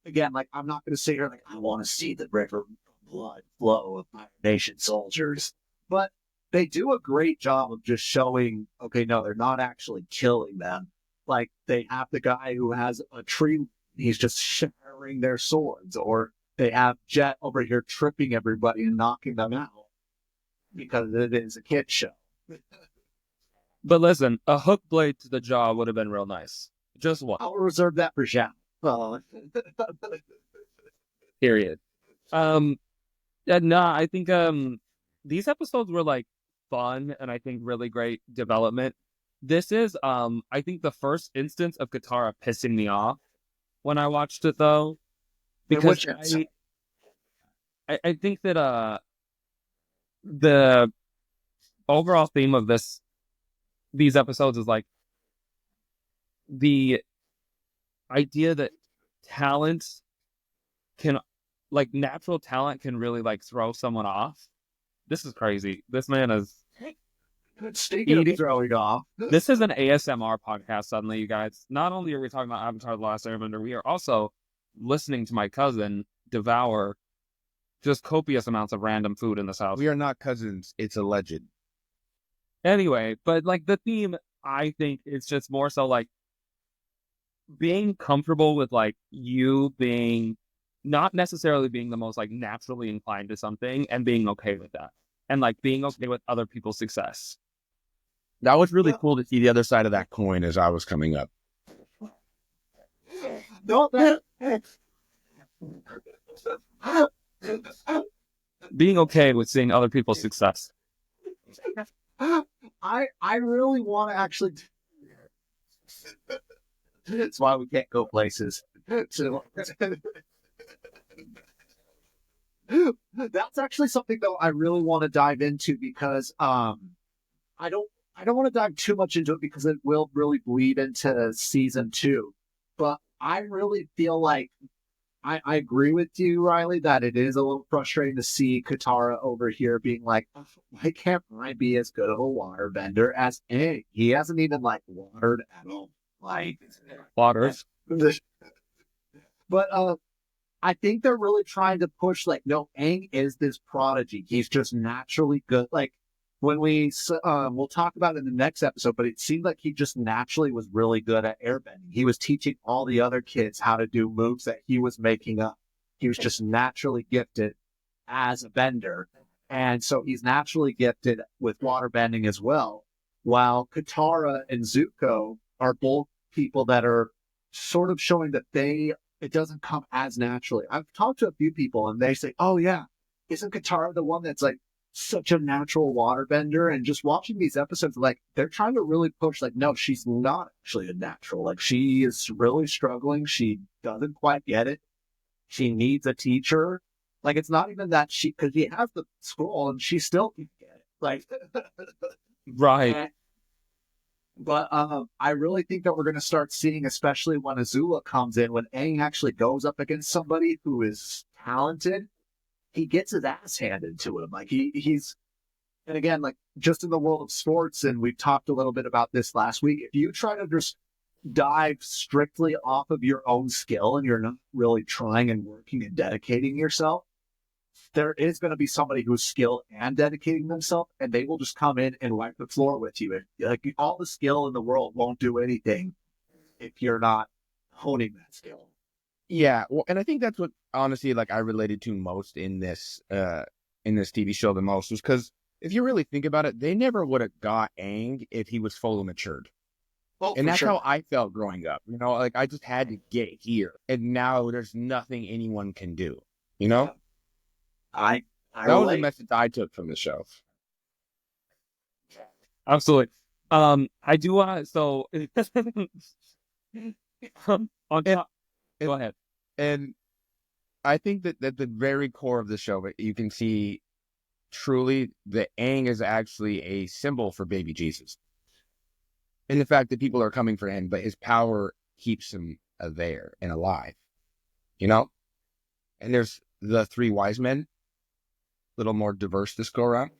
again, like, I'm not going to sit here like, I want to see the river blood flow of Fire Nation soldiers. But they do a great job of just showing, okay, no, they're not actually killing them. Like, they have the guy who has a tree, he's just shattering their swords. Or they have Jet over here tripping everybody and knocking them out. Because it is a kid show. But listen, a hook blade to the jaw would have been real nice. Just one. I'll reserve that for Shan. Period. Yeah, no, I think these episodes were like fun and I think really great development. This is I think the first instance of Katara pissing me off when I watched it though. Because I think that the overall theme of these episodes is like the idea that talent can, like, natural talent can really like throw someone off. This is crazy. This man is Speaking of throwing off, this is an ASMR podcast suddenly, you guys. Not only are we talking about Avatar: The Last Airbender, we are also listening to my cousin devour just copious amounts of random food in this house. We are not cousins. It's a legend. Anyway, but like the theme, I think it's just more so like being comfortable with like you being not necessarily being the most like naturally inclined to something and being okay with that. And like being okay with other people's success. That was really cool to see the other side of that coin as I was coming up. No, being okay with seeing other people's success. I really want to actually. That's why we can't go places. That's actually something though I really want to dive into because I don't want to dive too much into it because it will really bleed into season 2. But I really feel like I agree with you, Riley, that it is a little frustrating to see Katara over here being like, why can't I be as good of a waterbender as Aang? He hasn't even like watered at all. Like Waters. But I think they're really trying to push, like, no, Aang is this prodigy. He's just naturally good. Like, when we'll talk about it in the next episode, but it seemed like he just naturally was really good at airbending. He was teaching all the other kids how to do moves that he was making up. He was just naturally gifted as a bender. And so he's naturally gifted with waterbending as well. While Katara and Zuko are both people that are sort of showing that it doesn't come as naturally. I've talked to a few people and they say, oh yeah, isn't Katara the one that's like such a natural waterbender? And just watching these episodes, like they're trying to really push, like, no, she's not actually a natural. Like she is really struggling. She doesn't quite get it. She needs a teacher. Like it's not even that because she has the scroll and she still can't get it. Like, Right. But I really think that we're going to start seeing, especially when Azula comes in, when Aang actually goes up against somebody who is talented, he gets his ass handed to him. Like he's, and again, like just in the world of sports, and we've talked a little bit about this last week, if you try to just dive strictly off of your own skill and you're not really trying and working and dedicating yourself, there is going to be somebody who's skilled and dedicating themselves, and they will just come in and wipe the floor with you. Like all the skill in the world won't do anything if you're not honing that skill. Yeah, well, and I think that's what honestly, like, I related to most in this TV show the most was because if you really think about it, they never would have got Aang if he was fully matured. And that's how I felt growing up. You know, like I just had to get here, and now there's nothing anyone can do. You know. Yeah. I that was the message I took from the show. Absolutely. I do want so on top. Go ahead. And I think that at the very core of the show, you can see truly that Aang is actually a symbol for baby Jesus. And the fact that people are coming for him, but his power keeps him there and alive. You know? And there's the three wise men. A little more diverse this go around.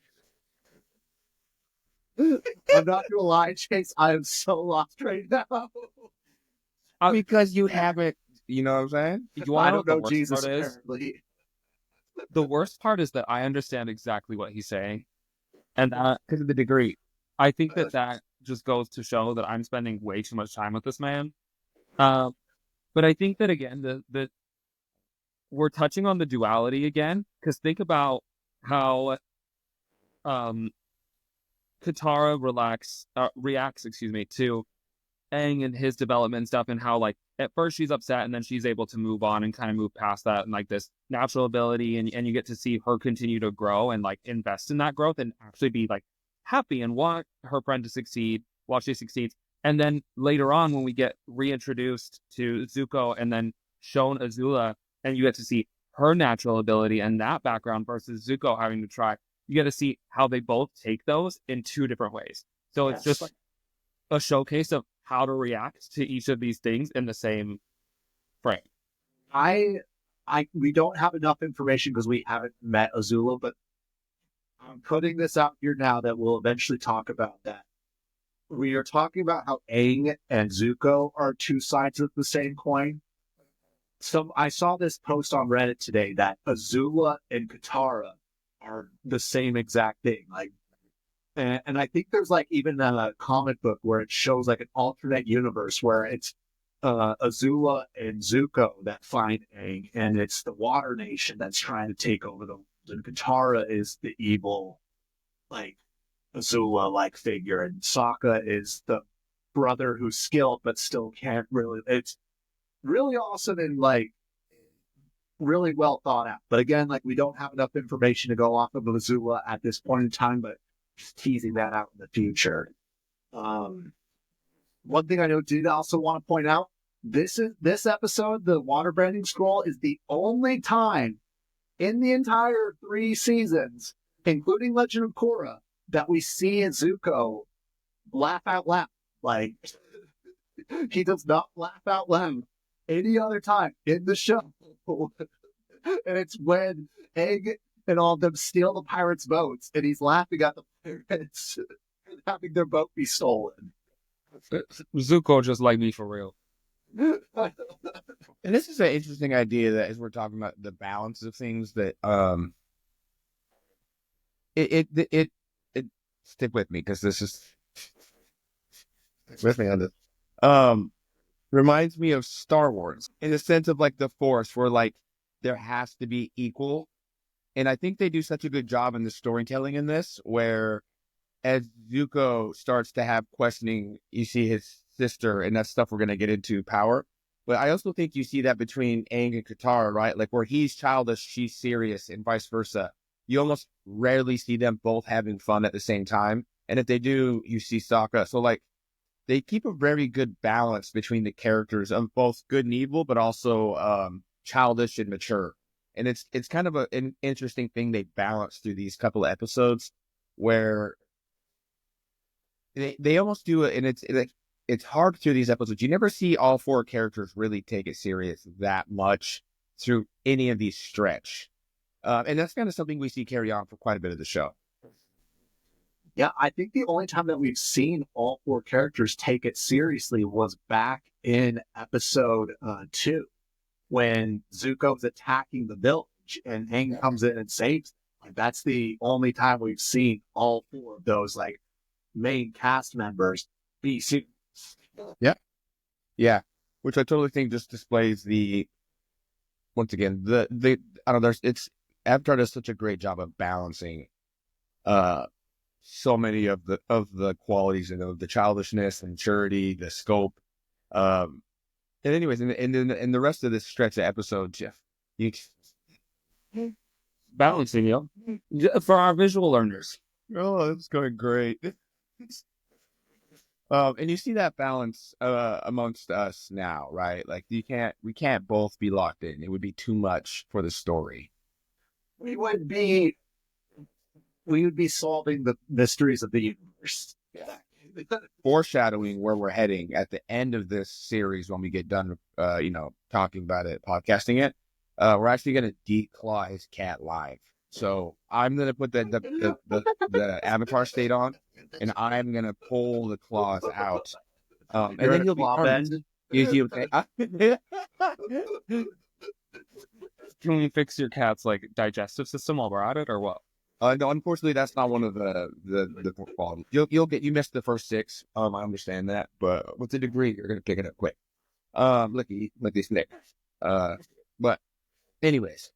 I'm not gonna lie, Chase, I am so lost right now. Because you haven't, you know what I'm saying? I don't know Jesus apparently. The worst part is that I understand exactly what he's saying. And because of the degree, I think that just goes to show that I'm spending way too much time with this man. But I think that, again, the we're touching on the duality again, because think about how Katara reacts to Aang and his development and stuff, and how, like, at first she's upset and then she's able to move on and kind of move past that, and like this natural ability, and you get to see her continue to grow and like invest in that growth and actually be like happy and want her friend to succeed while she succeeds. And then later on, when we get reintroduced to Zuko and then shown Azula, and you get to see her natural ability and that background versus Zuko having to try, you get to see how they both take those in two different ways. So it's just like a showcase of how to react to each of these things in the same frame. We don't have enough information because we haven't met Azula, but I'm putting this out here now that we'll eventually talk about that. We are talking about how Aang and Zuko are two sides of the same coin. So I saw this post on Reddit today that Azula and Katara are the same exact thing. Like, and I think there's like even a comic book where it shows like an alternate universe where it's Azula and Zuko that find Aang, and it's the Water Nation that's trying to take over the world, and Katara is the evil, like, Azula-like figure, and Sokka is the brother who's skilled but still can't really. It's really awesome and like really well thought out. But again, like, we don't have enough information to go off of Azula at this point in time, but just teasing that out in the future. One thing I did also want to point out, this episode, the Waterbending Scroll, is the only time in the entire 3 seasons, including Legend of Korra, that we see Zuko laugh out loud. Like, he does not laugh out loud any other time in the show. And it's when Aang and all of them steal the pirates' boats, and he's laughing at the pirates having their boat be stolen. Zuko just like me for real. And this is an interesting idea that as we're talking about the balance of things that it stick with me because this is with me on this. Reminds me of Star Wars in the sense of like the Force, where like there has to be equal. And I think they do such a good job in the storytelling in this, where as Zuko starts to have questioning, you see his sister, and that's stuff we're going to get into, power. But I also think you see that between Aang and Katara, right? Like where he's childish, she's serious, and vice versa. You almost rarely see them both having fun at the same time. And if they do, you see Sokka. So like they keep a very good balance between the characters of both good and evil, but also childish and mature. And it's kind of an interesting thing they balance through these couple of episodes where they almost do it, and it's hard through these episodes. You never see all four characters really take it serious that much through any of these stretch. And that's kind of something we see carry on for quite a bit of the show. Yeah, I think the only time that we've seen all four characters take it seriously was back in episode 2, when Zuko's attacking the village and Aang comes in and saves them. Like, that's the only time we've seen all four of those like main cast members be serious. Yeah, which I totally think just displays the once again the I don't know. Avatar does such a great job of balancing so many of the qualities and of the childishness and maturity, the scope. And anyways, in the rest of this stretch of episodes, Jeff, you Balancing, for our visual learners. oh, it's going great. And you see that balance amongst us now, right? Like we can't both be locked in. It would be too much for the story. We would be solving the mysteries of the universe. Foreshadowing where we're heading at the end of this series when we get done, talking about it, podcasting it. We're actually going to declaw his cat live. So I'm going to put the avatar state on, and I'm going to pull the claws out. And then he'll be harmed. Can we fix your cat's like digestive system while we're at it, or what? No, unfortunately, that's not one of the qualities. You missed the first 6. I understand that, but with a degree, you're going to pick it up quick. Licky Snick. But anyways,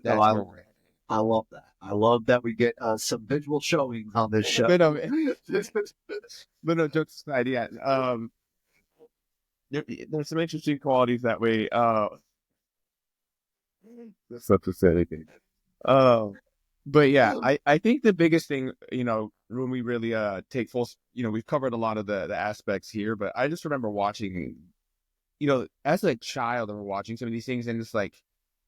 that's where we're at. I love that. I love that we get some visual showing on this show. But no, jokes aside, yeah. There's some interesting qualities that way. That's such a silly thing. But yeah, I think the biggest thing, when we really take full, we've covered a lot of the aspects here, but I just remember watching, as a child, I remember watching some of these things, and it's like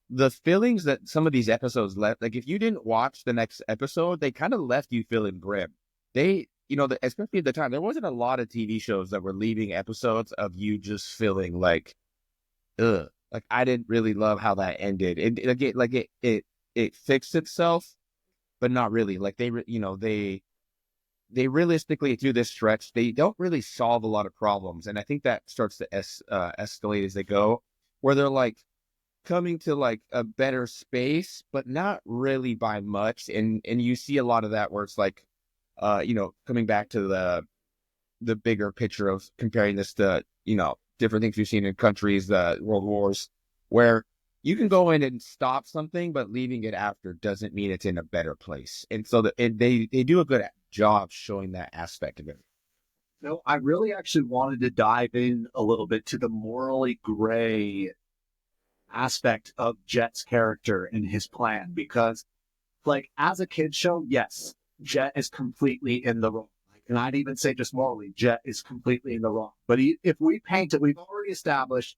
the feelings that some of these episodes left. Like if you didn't watch the next episode, they kind of left you feeling grim. They, especially at the time, there wasn't a lot of TV shows that were leaving episodes of you just feeling like, ugh. Like I didn't really love how that ended. It fixed itself, but not really. Like they realistically through this stretch, they don't really solve a lot of problems, and I think that starts to escalate as they go, where they're like coming to like a better space, but not really by much. And you see a lot of that where it's like, coming back to the bigger picture of comparing this to different things we've seen in countries, world wars, where you can go in and stop something, but leaving it after doesn't mean it's in a better place. And so they do a good job showing that aspect of it. No, I really actually wanted to dive in a little bit to the morally gray aspect of Jet's character and his plan, because like as a kid show, yes, Jet is completely in the wrong. And I'd even say just morally, Jet is completely in the wrong. But if we paint it, we've already established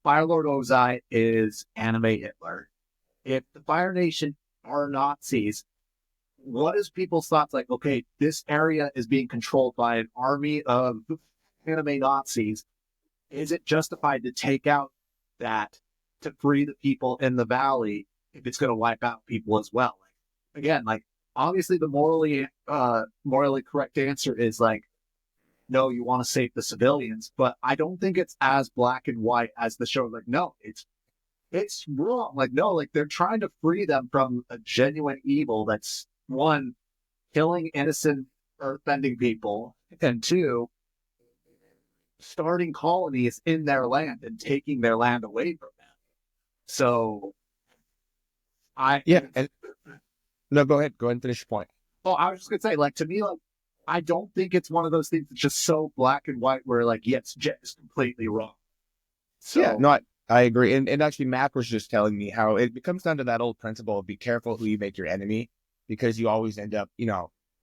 Fire Lord Ozai is anime Hitler. If the Fire Nation are Nazis, what is people's thoughts like, okay, this area is being controlled by an army of anime Nazis. Is it justified to take out that to free the people in the valley if it's going to wipe out people as well? Again, like, obviously the morally correct answer is like, no, you want to save the civilians, but I don't think it's as black and white as the show. Like, no, it's wrong. Like, no, like they're trying to free them from a genuine evil that's, one, killing innocent earthbending people, and two, starting colonies in their land and taking their land away from them. So no, go ahead and finish your point. Oh, I was just gonna say, like, to me, like, I don't think it's one of those things that's just so black and white where, like, yes, Jet is completely wrong. So, Yeah, no, I agree. And actually, Mac was just telling me how it comes down to that old principle of be careful who you make your enemy, because you always end up,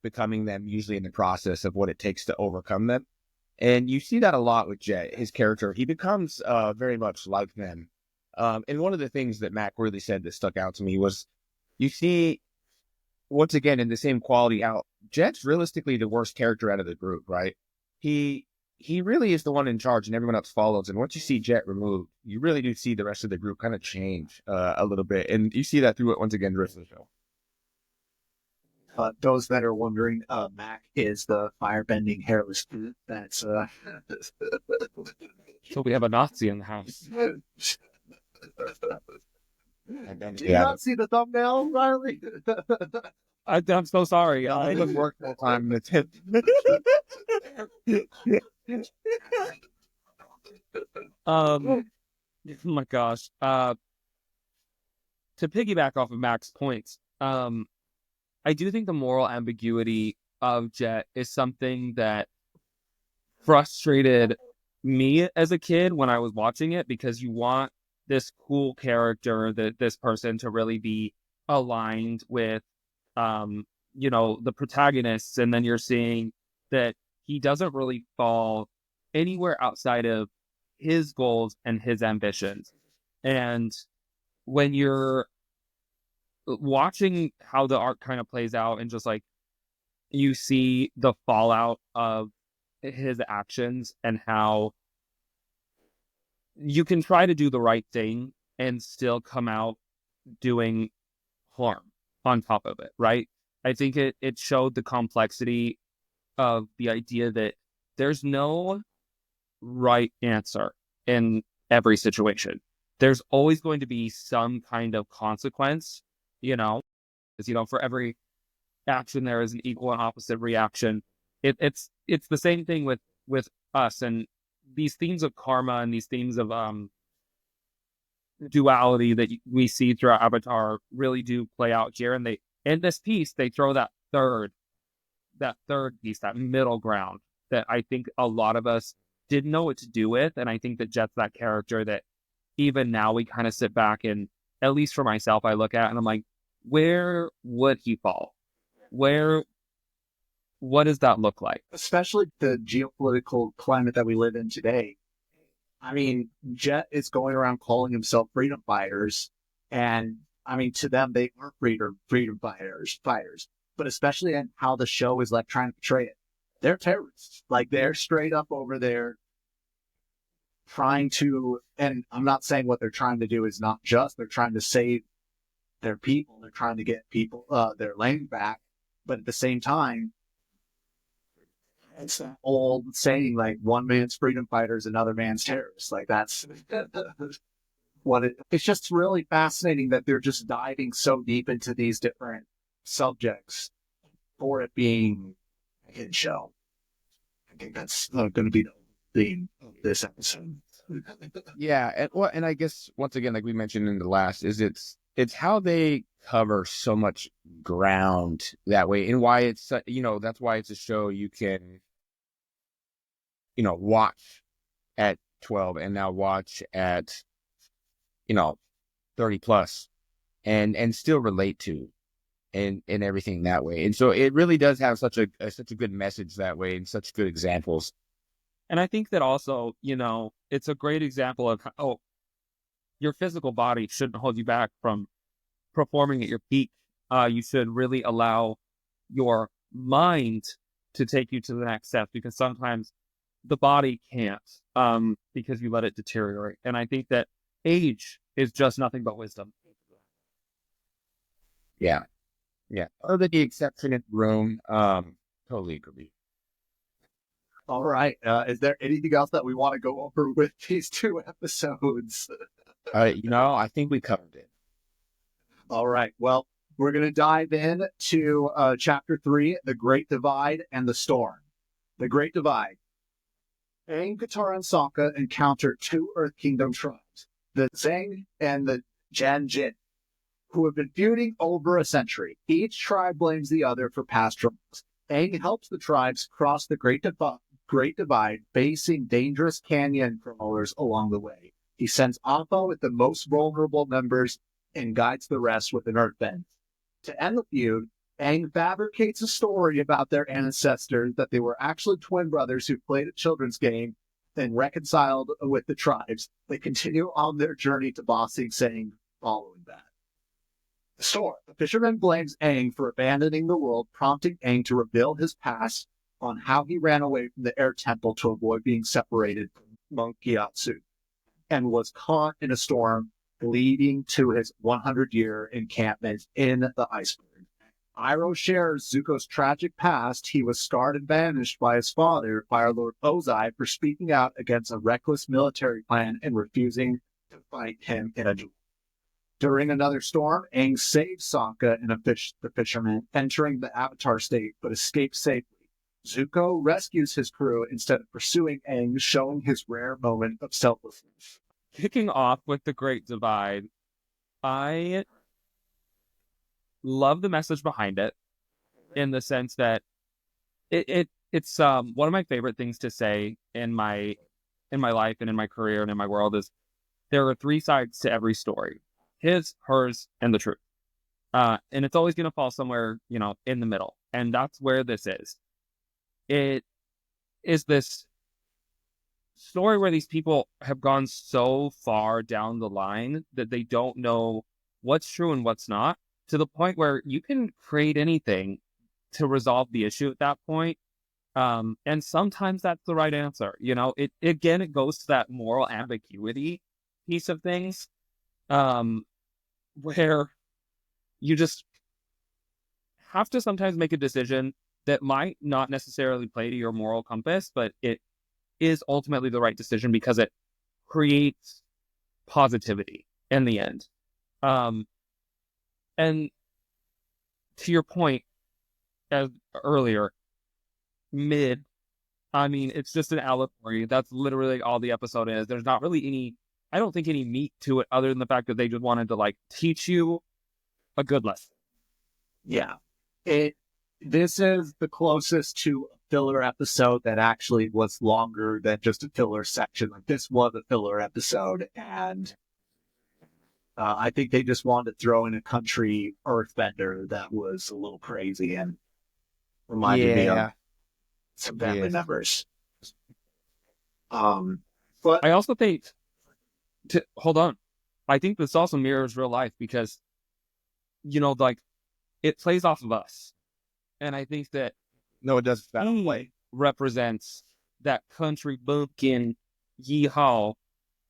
becoming them, usually in the process of what it takes to overcome them. And you see that a lot with Jet, his character. He becomes very much like them. And one of the things that Mac really said that stuck out to me was, you see, once again, in the same quality out, Jet's realistically the worst character out of the group, right? He really is the one in charge and everyone else follows. And once you see Jet removed, you really do see the rest of the group kind of change a little bit. And you see that through it once again the rest of the show. those that are wondering, Mac is the firebending hairless dude. That's So we have a Nazi in the house. Did you not see the thumbnail, Riley? I'm so sorry. I look work full time. That's it. Oh my gosh. To piggyback off of Mac's points, I do think the moral ambiguity of Jet is something that frustrated me as a kid when I was watching it, because you want this cool character, this person to really be aligned with, the protagonists, and then you're seeing that he doesn't really fall anywhere outside of his goals and his ambitions. And when you're watching how the arc kind of plays out, and just like you see the fallout of his actions and how you can try to do the right thing and still come out doing harm on top of it, right? I think it showed the complexity of the idea that there's no right answer in every situation. There's always going to be some kind of consequence, for every action there is an equal and opposite reaction. It's the same thing with us, and these themes of karma and these themes of duality that we see throughout Avatar really do play out here. And in this piece they throw that third piece, that middle ground, that I think a lot of us didn't know what to do with. And I think that Jet's that character that even now we kind of sit back and, at least for myself, I look at and I'm like, where would he fall? What does that look like? Especially the geopolitical climate that we live in today. I mean, Jet is going around calling himself freedom fighters, and I mean, to them, they are freedom fighters. But especially in how the show is like trying to portray it, they're terrorists. Like, they're straight up over there trying to, and I'm not saying what they're trying to do is not just, they're trying to save their people. They're trying to get people, their land back. But at the same time, it's an old saying, like, one man's freedom fighter is another man's terrorist. Like, that's it's just really fascinating that they're just diving so deep into these different subjects for it being a hidden show. I think that's going to be the theme of this episode. Yeah, and I guess once again, like we mentioned in the last, is it's how they cover so much ground that way, and why it's that's why it's a show you can watch at 12 and now watch at 30 plus and still relate to and everything that way. And so it really does have such a good message that way, and such good examples. And I think that also, it's a great example of how your physical body shouldn't hold you back from performing at your peak. You should really allow your mind to take you to the next step, because sometimes the body can't, because you let it deteriorate. And I think that age is just nothing but wisdom. Yeah. Other than the exception in the room, totally agree. All right. Is there anything else that we want to go over with these 2 episodes? I think we covered it. All right. Well, we're going to dive in to Chapter 3, The Great Divide and the Storm. The Great Divide. Aang, Katara, and Sokka encounter 2 Earth Kingdom tribes, the Zhang and the Janjin, who have been feuding over a century. Each tribe blames the other for past troubles. Aang helps the tribes cross the Great Divide, facing dangerous canyon crawlers along the way. He sends Appa with the most vulnerable members and guides the rest with an earthbend. To end the feud, Aang fabricates a story about their ancestors, that they were actually twin brothers who played a children's game and reconciled with the tribes. They continue on their journey to Ba Sing Se following that. The storm. The fisherman blames Aang for abandoning the world, prompting Aang to reveal his past on how he ran away from the air temple to avoid being separated from Monk Gyatso, and was caught in a storm leading to his 100-year encampment in the iceberg. Iroh shares Zuko's tragic past. He was scarred and banished by his father, Fire Lord Ozai, for speaking out against a reckless military plan and refusing to fight him in a duel. During another storm, Aang saves Sokka and the fisherman, entering the Avatar state, but escapes safely. Zuko rescues his crew instead of pursuing Aang, showing his rare moment of selflessness. Kicking off with The Great Divide, I love the message behind it, in the sense that it's one of my favorite things to say in my life and in my career and in my world is there are 3 sides to every story: his, hers, and the truth. And it's always going to fall somewhere, in the middle. And that's where this is. It is this story where these people have gone so far down the line that they don't know what's true and what's not, to the point where you can create anything to resolve the issue at that point. And sometimes that's the right answer. It goes to that moral ambiguity piece of things, where you just have to sometimes make a decision that might not necessarily play to your moral compass, but it is ultimately the right decision because it creates positivity in the end. And to your point, as earlier, it's just an allegory. That's literally all the episode is. There's not really I don't think any meat to it, other than the fact that they just wanted to teach you a good lesson. Yeah. This is the closest to a filler episode that actually was longer than just a filler section. This was a filler episode, and I think they just wanted to throw in a country earthbender that was a little crazy and reminded me of some family members. But I also think, hold on, I think this also mirrors real life because, it plays off of us. And I think that No, it doesn't. That way represents that country bumpkin yeehaw,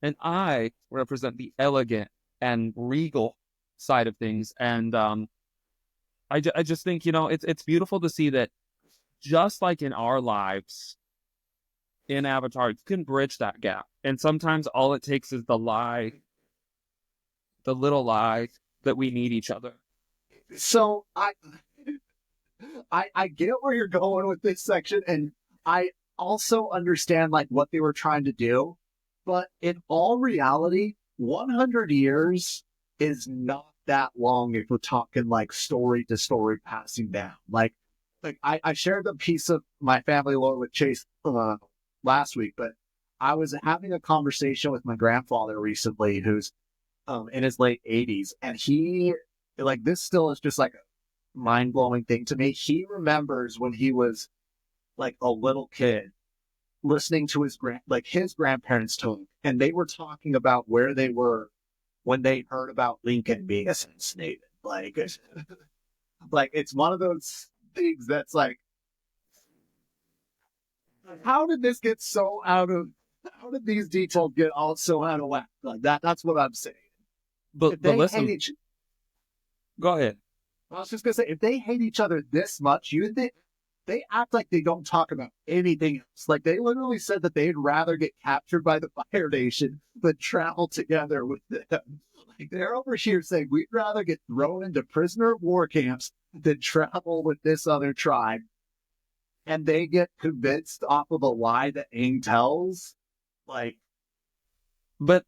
and I represent the elegant and regal side of things. And I just think, it's beautiful to see that, just like in our lives in Avatar, you can bridge that gap. And sometimes all it takes is the little lie that we need each other. So I get where you're going with this section, and I also understand what they were trying to do, but in all reality, 100 years is not that long if we're talking story to story passing down. I shared a piece of my family lore with Chayce last week, but I was having a conversation with my grandfather recently, who's in his late 80s, and he this still is just a mind-blowing thing to me. He remembers when he was a little kid listening to his grandparents talk, and they were talking about where they were when they heard about Lincoln being assassinated. It's one of those things that's how did this get so how did these details get all so out of whack? That's what I'm saying. But listen, go ahead. I was just going to say, if they hate each other this much, you think they act like they don't talk about anything else. Like they literally said that they'd rather get captured by the Fire Nation than travel together with them. Like they're over here saying we'd rather get thrown into prisoner of war camps than travel with this other tribe. And they get convinced off of a lie that Aang tells. Like, But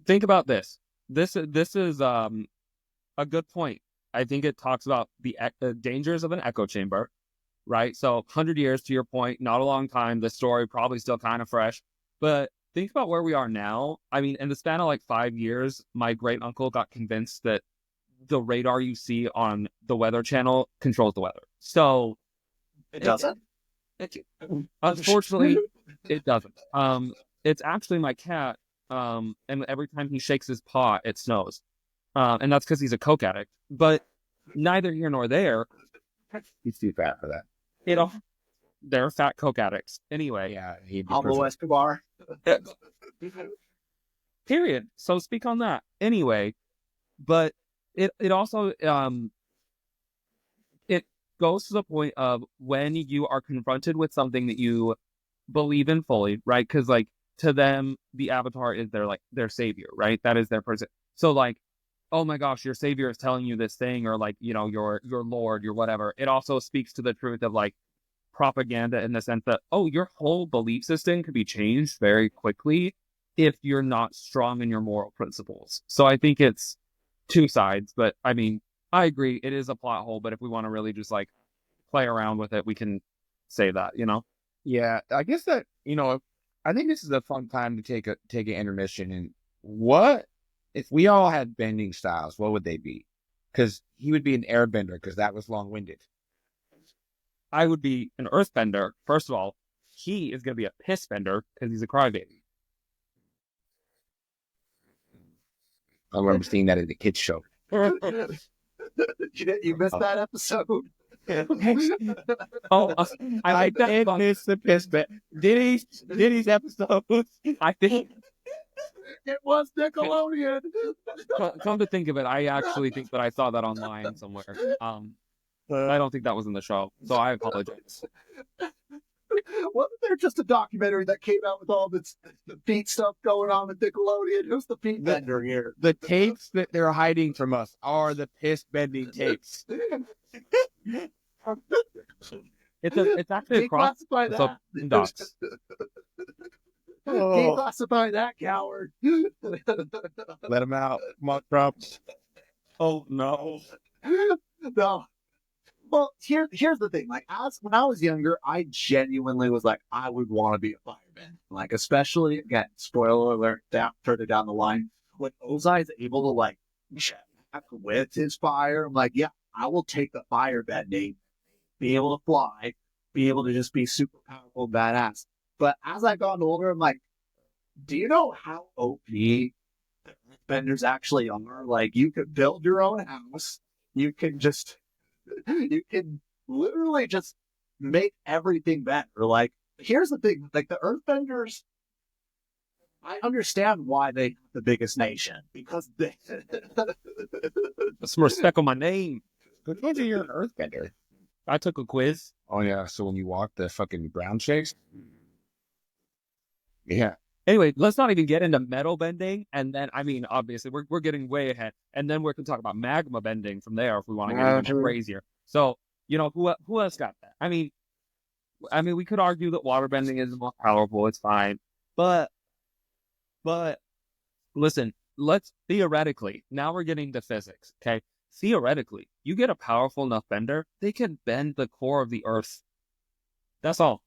think about this. This is a good point. I think it talks about the dangers of an echo chamber, right? So 100 years, to your point, not a long time. The story probably still kind of fresh. But think about where we are now. I mean, in the span of like 5 years, my great uncle got convinced that the radar you see on the Weather Channel controls the weather. So it doesn't. Unfortunately, it doesn't. It's actually my cat. And every time he shakes his paw, it snows. And that's because he's a coke addict. But neither here nor there. He's too fat for that. You know, they're fat coke addicts. Anyway. Yeah, he'd be Pablo perfect. Escobar. Period. So speak on that. Anyway, but it also it goes to the point of when you are confronted with something that you believe in fully, right? Because like to them, the Avatar is their savior, right? That is their person. So like, oh my gosh, your savior is telling you this thing, or like, you know, your lord, your whatever. It also speaks to the truth of like propaganda in the sense that, oh, your whole belief system could be changed very quickly if you're not strong in your moral principles. So I think it's two sides, but I mean, I agree, it is a plot hole, but if we want to really just like play around with it, we can say that, you know? Yeah, I guess that, you know, I think this is a fun time to take an intermission. And what if we all had bending styles? What would they be? Because he would be an airbender because that was long-winded. I would be an earthbender. First of all, he is going to be a piss bender because he's a crybaby. I remember seeing that in the kids show. You missed that episode. Oh, I like that. did miss the piss bet. Diddy's episode. I think, It was Nickelodeon. come to think of it, I actually think that I saw that online somewhere. I don't think that was in the show, so I apologize. Wasn't there just a documentary that came out with all this the feet stuff going on with Nickelodeon? Who's the feet bender here? The tapes that they're hiding from us are the piss bending tapes. It's actually a cross. Declassify It's that. a docs. Declassify that, coward. Let him out. Mock drops. Oh no. No. Well, here's the thing. Like, when I was younger, I genuinely was like, I would want to be a fireman. Like, especially, again, spoiler alert, further down the line, when Ozai is able to, like, check with his fire, I'm like, yeah, I will take the firebending, be able to fly, be able to just be super powerful, badass. But as I've gotten older, I'm like, do you know how OP benders actually are? Like, you could build your own house. You can literally just make everything better. Like, here's the thing, like the Earthbenders, I understand why they have the biggest nation, because they Some respect on my name. Good ones are you're an earthbender. I took a quiz. Oh yeah, so when you walk the fucking ground shakes. Yeah. Anyway, let's not even get into metal bending, and then I mean, obviously, we're getting way ahead, and then we can talk about magma bending from there if we want to get even crazier. So, you know, who else got that? I mean, we could argue that water bending is more powerful. It's fine, but listen, let's theoretically. Now we're getting to physics. Okay, theoretically, you get a powerful enough bender, they can bend the core of the Earth. That's all.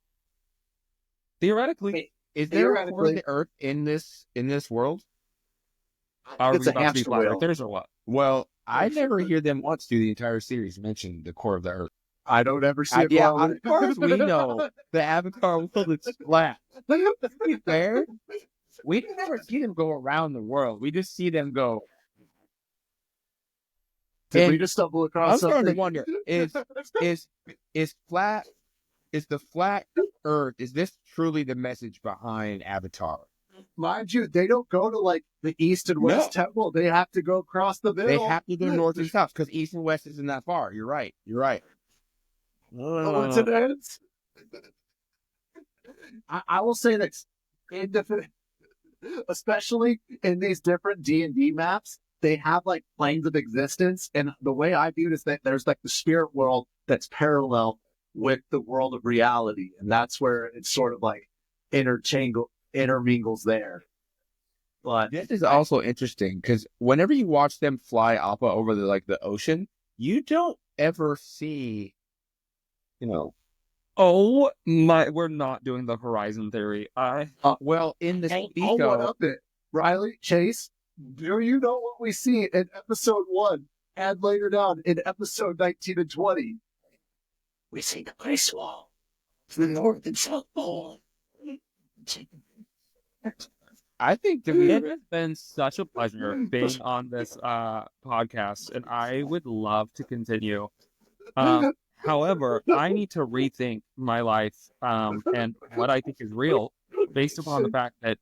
Theoretically. Is there a core of the Earth in this world? Are we it's a about to be hamster flat wheel. earthers or what? Well, I never hear them once through the entire series mention the core of the Earth. I don't ever see it. Yeah, wrong. as far as we know, the Avatar world is flat. To be fair, we never see them go around the world. We just see them go. Did we just stumble across I'm starting to something? wonder: is flat? Is the flat Earth? Is this truly the message behind Avatar? Mind you, they don't go to like the East and West Temple. They have to go across the middle. They have to go north and south because east and west isn't that far. You're right. Coincidence? I will say this, especially in these different D&D maps, they have like planes of existence, and the way I view it is that there's like the spirit world that's parallel with the world of reality, and that's where it's sort of like intermingles there. But This is also interesting because whenever you watch them fly Appa over the ocean, you don't ever see, Oh my, we're not doing the horizon theory. well, in the I'll Zuko, one up it. Riley, Chayce, do you know what we see in episode 1 and later down in episode 19 and 20? We see the ice wall to the north and south pole. I think that It has been such a pleasure being on this podcast, and I would love to continue. However, I need to rethink my life and what I think is real based upon the fact that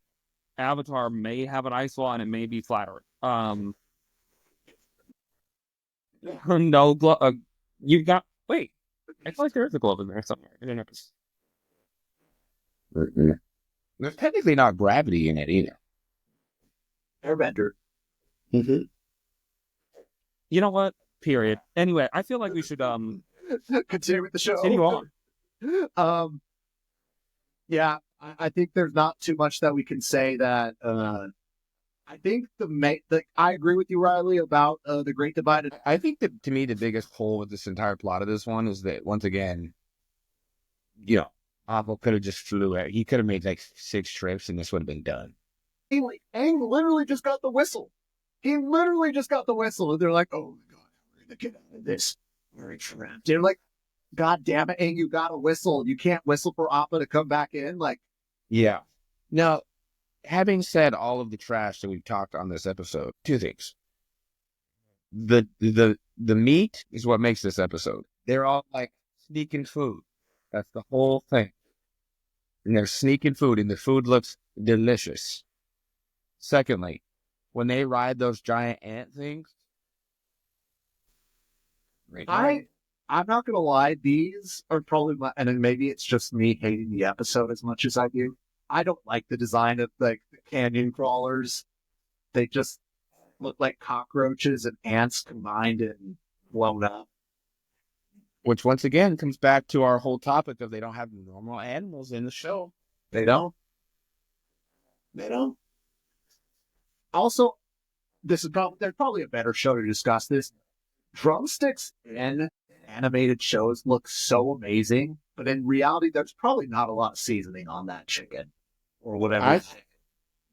Avatar may have an ice wall and it may be flatter. No glove. You got. Wait, I feel like there is a glove in there somewhere. I don't know. there's technically not gravity in it either. Airbender. You know what? Period. Anyway, I feel like we should Continue with the show. continue on. Yeah, I think there's not too much that we can say that. I think I agree with you, Riley, about the Great Divide. I think that to me the biggest hole with this entire plot of this one is that once again, Appa could have just flew out. He could have made like 6 trips and this would have been done. Aang literally just got the whistle. He literally just got the whistle, and they're like, "Oh my god, we're gonna get out of this. We're trapped." They're like, "God damn it, Aang, you got a whistle. You can't whistle for Appa to come back in." Like, Yeah. Now, having said all of the trash that we've talked on this episode, 2 things. The meat is what makes this episode. They're all like sneaking food. That's the whole thing. And they're sneaking food, and the food looks delicious. Secondly, when they ride those giant ant things, I'm not gonna lie, these are probably and then maybe it's just me hating the episode as much as I do. I don't like the design of like the canyon crawlers. They just look like cockroaches and ants combined and blown up. which once again comes back to our whole topic of they don't have normal animals in the show. They don't. They don't. Also, there's probably a better show to discuss this. Drumsticks in animated shows look so amazing, but in reality, there's probably not a lot of seasoning on that chicken or whatever.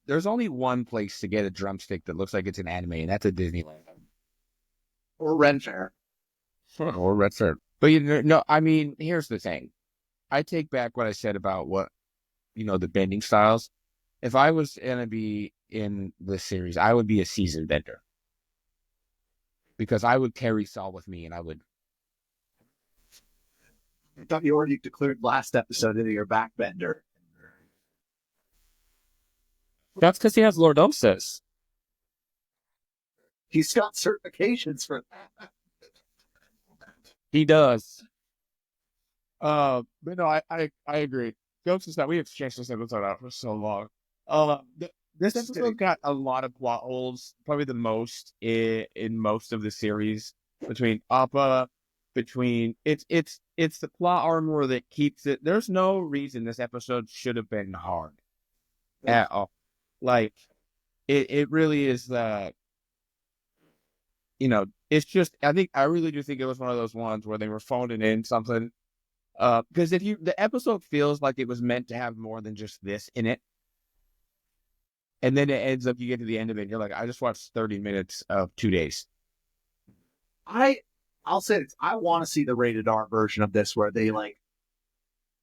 There's only one place to get a drumstick that looks like it's an anime, and that's at Disneyland. Or Ren Fair. Or Red Fair. But I mean, here's the thing. I take back what I said about the bending styles. If I was going to be in this series, I would be a seasoned bender. Because I would carry Saul with me, and I would. I thought you already declared last episode into your backbender. That's because he has lordosis. He's got certifications for that. He does. But no, I agree. Ghost is that we exchanged this episode out for so long. This episode got a lot of plot holes, probably the most in most of the series. Between Appa, it's the plot armor that keeps it. There's no reason this episode should have been hard at all. Like it really is it's just I really do think it was one of those ones where they were phoning in something. Because the episode feels like it was meant to have more than just this in it. And then it ends up, you get to the end of it, and you're like, I just watched 30 minutes of 2 days. I'll say this. I want to see the rated R version of this where they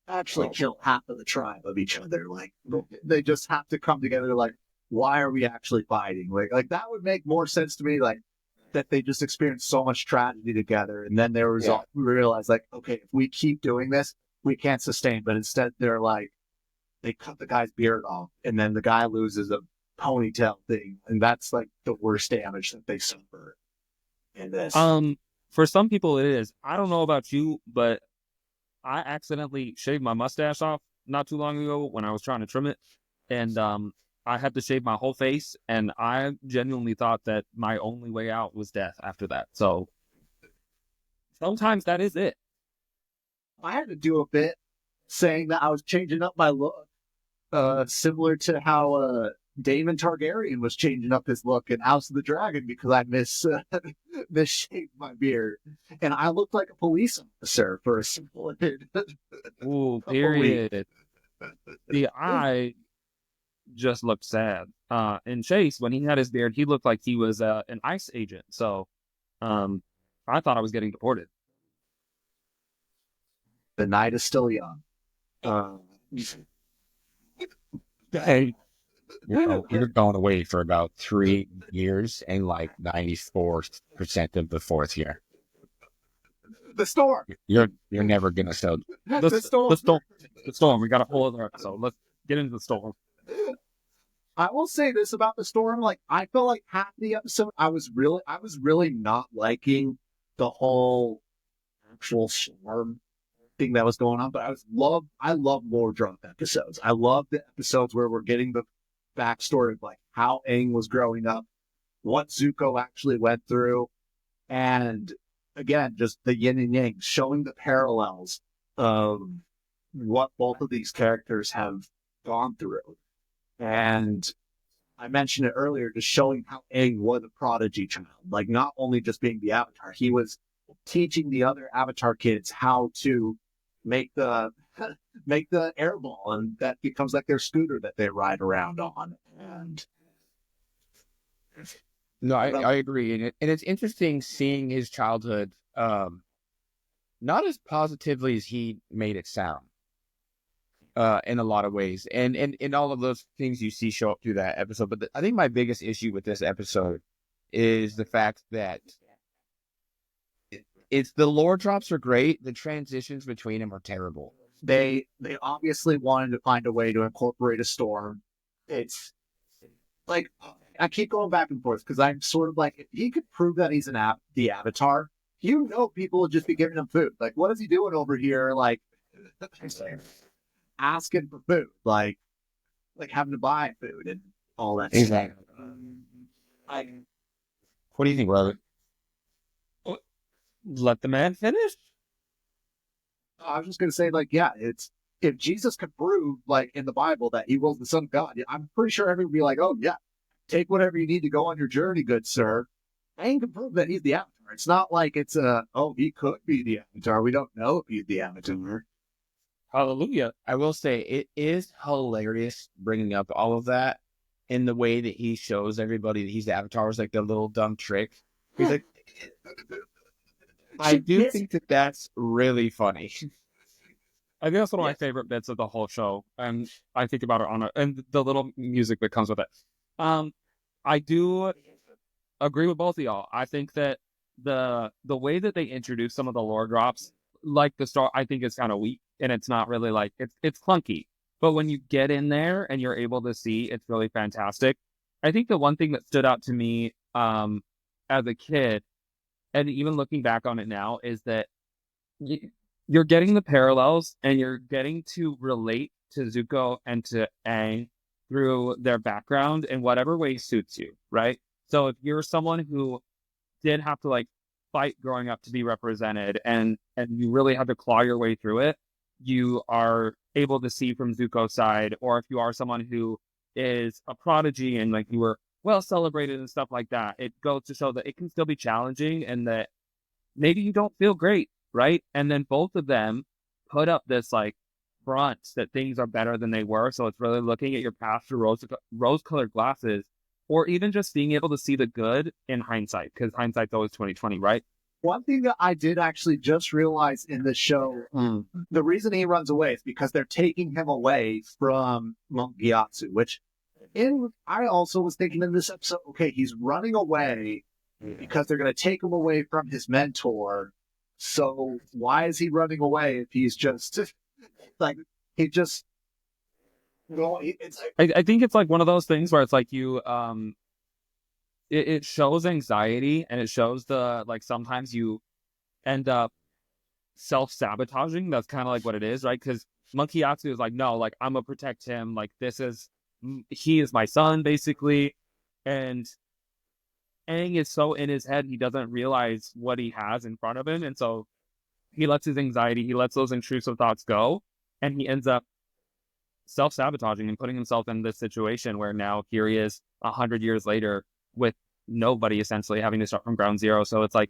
actually kill half of the tribe of each other. Like they just have to come together. Like, why are we actually fighting? Like that would make more sense to me. Like that they just experienced so much tragedy together, and then there was we realized like, okay, if we keep doing this, we can't sustain. But instead, they're like, they cut the guy's beard off, and then the guy loses a ponytail thing, and that's like the worst damage that they suffer in this. For some people it is. I don't know about you, but I accidentally shaved my mustache off not too long ago when I was trying to trim it, and I had to shave my whole face, and I genuinely thought that my only way out was death after that. So sometimes that is it. I had to do a bit saying that I was changing up my look, similar to how Daemon Targaryen was changing up his look in House of the Dragon because I misshaved my beard, and I looked like a police officer for a simple Ooh, period. The eye just looked sad. And Chayce, when he had his beard, he looked like he was an ICE agent. So, I thought I was getting deported. The night is still young. Hey, you're going away for about 3 years and like 94% of the fourth year. The storm. You're never gonna sell. The storm. We got a whole other episode. Let's get into the storm. I will say this about the storm: like, I felt like half the episode, I was really not liking the whole actual storm thing that was going on. But I love lore drop episodes. I love the episodes where we're getting the backstory of like how Aang was growing up, what Zuko actually went through, and again, just the yin and yang, showing the parallels of what both of these characters have gone through. And I mentioned it earlier, just showing how Aang was a prodigy child. Like, not only just being the Avatar, he was teaching the other Avatar kids how to make the air ball, and that becomes like their scooter that they ride around on. And No, I agree, and it's interesting seeing his childhood, not as positively as he made it sound, in a lot of ways, and all of those things you see show up through that episode. But I think my biggest issue with this episode is the fact that it's the lore drops are great, the transitions between them are terrible. they obviously wanted to find a way to incorporate a storm. It's like, I keep going back and forth because I'm sort of like, if he could prove that he's the Avatar, people would just be giving him food. Like, what is he doing over here? Like, asking for food, like having to buy food and all that. Exactly. What do you think, Robert? Let the man finish. I was just gonna say, like, yeah, it's, if Jesus could prove, like, in the Bible that he was the Son of God, I'm pretty sure everyone would be like, oh yeah, take whatever you need to go on your journey, good sir. Aang can prove that he's the Avatar. It's not like it's he could be the Avatar. We don't know if he's the Avatar. Hallelujah. I will say it is hilarious bringing up all of that in the way that he shows everybody that he's the Avatar was like the little dumb trick. He's like, I do think that that's really funny. I think that's one of my favorite bits of the whole show, and I think about it and the little music that comes with it. I do agree with both of y'all. I think that the way that they introduce some of the lore drops, like the star, I think is kind of weak, and it's not really like it's clunky. But when you get in there and you're able to see, it's really fantastic. I think the one thing that stood out to me as a kid, and even looking back on it now, is that you're getting the parallels and you're getting to relate to Zuko and to Aang through their background in whatever way suits you, right? So if you're someone who did have to like fight growing up to be represented and you really had to claw your way through it, you are able to see from Zuko's side. Or if you are someone who is a prodigy and like you were well celebrated and stuff like that, it goes to show that it can still be challenging and that maybe you don't feel great, right? And then both of them put up this like front that things are better than they were. So it's really looking at your past through rose-colored glasses, or even just being able to see the good in hindsight, because hindsight's always 20/20, right? One thing that I did actually just realize in the show, the reason he runs away is because they're taking him away from Monk Gyatso, which I also was thinking in this episode, okay, he's running away because they're going to take him away from his mentor. So why is he running away if he's just like, he just, well, it's like, I think it's like one of those things where it's like you, it shows anxiety, and it shows the, like, sometimes you end up self-sabotaging. That's kind of like what it is, right? Because Monkey Yatsu is like, no, like I'm gonna protect him. Like he is my son, basically. And Aang is so in his head, he doesn't realize what he has in front of him. And so he lets his anxiety, he lets those intrusive thoughts go, and he ends up self-sabotaging and putting himself in this situation where now here he is 100 years later with nobody essentially having to start from ground zero. So it's like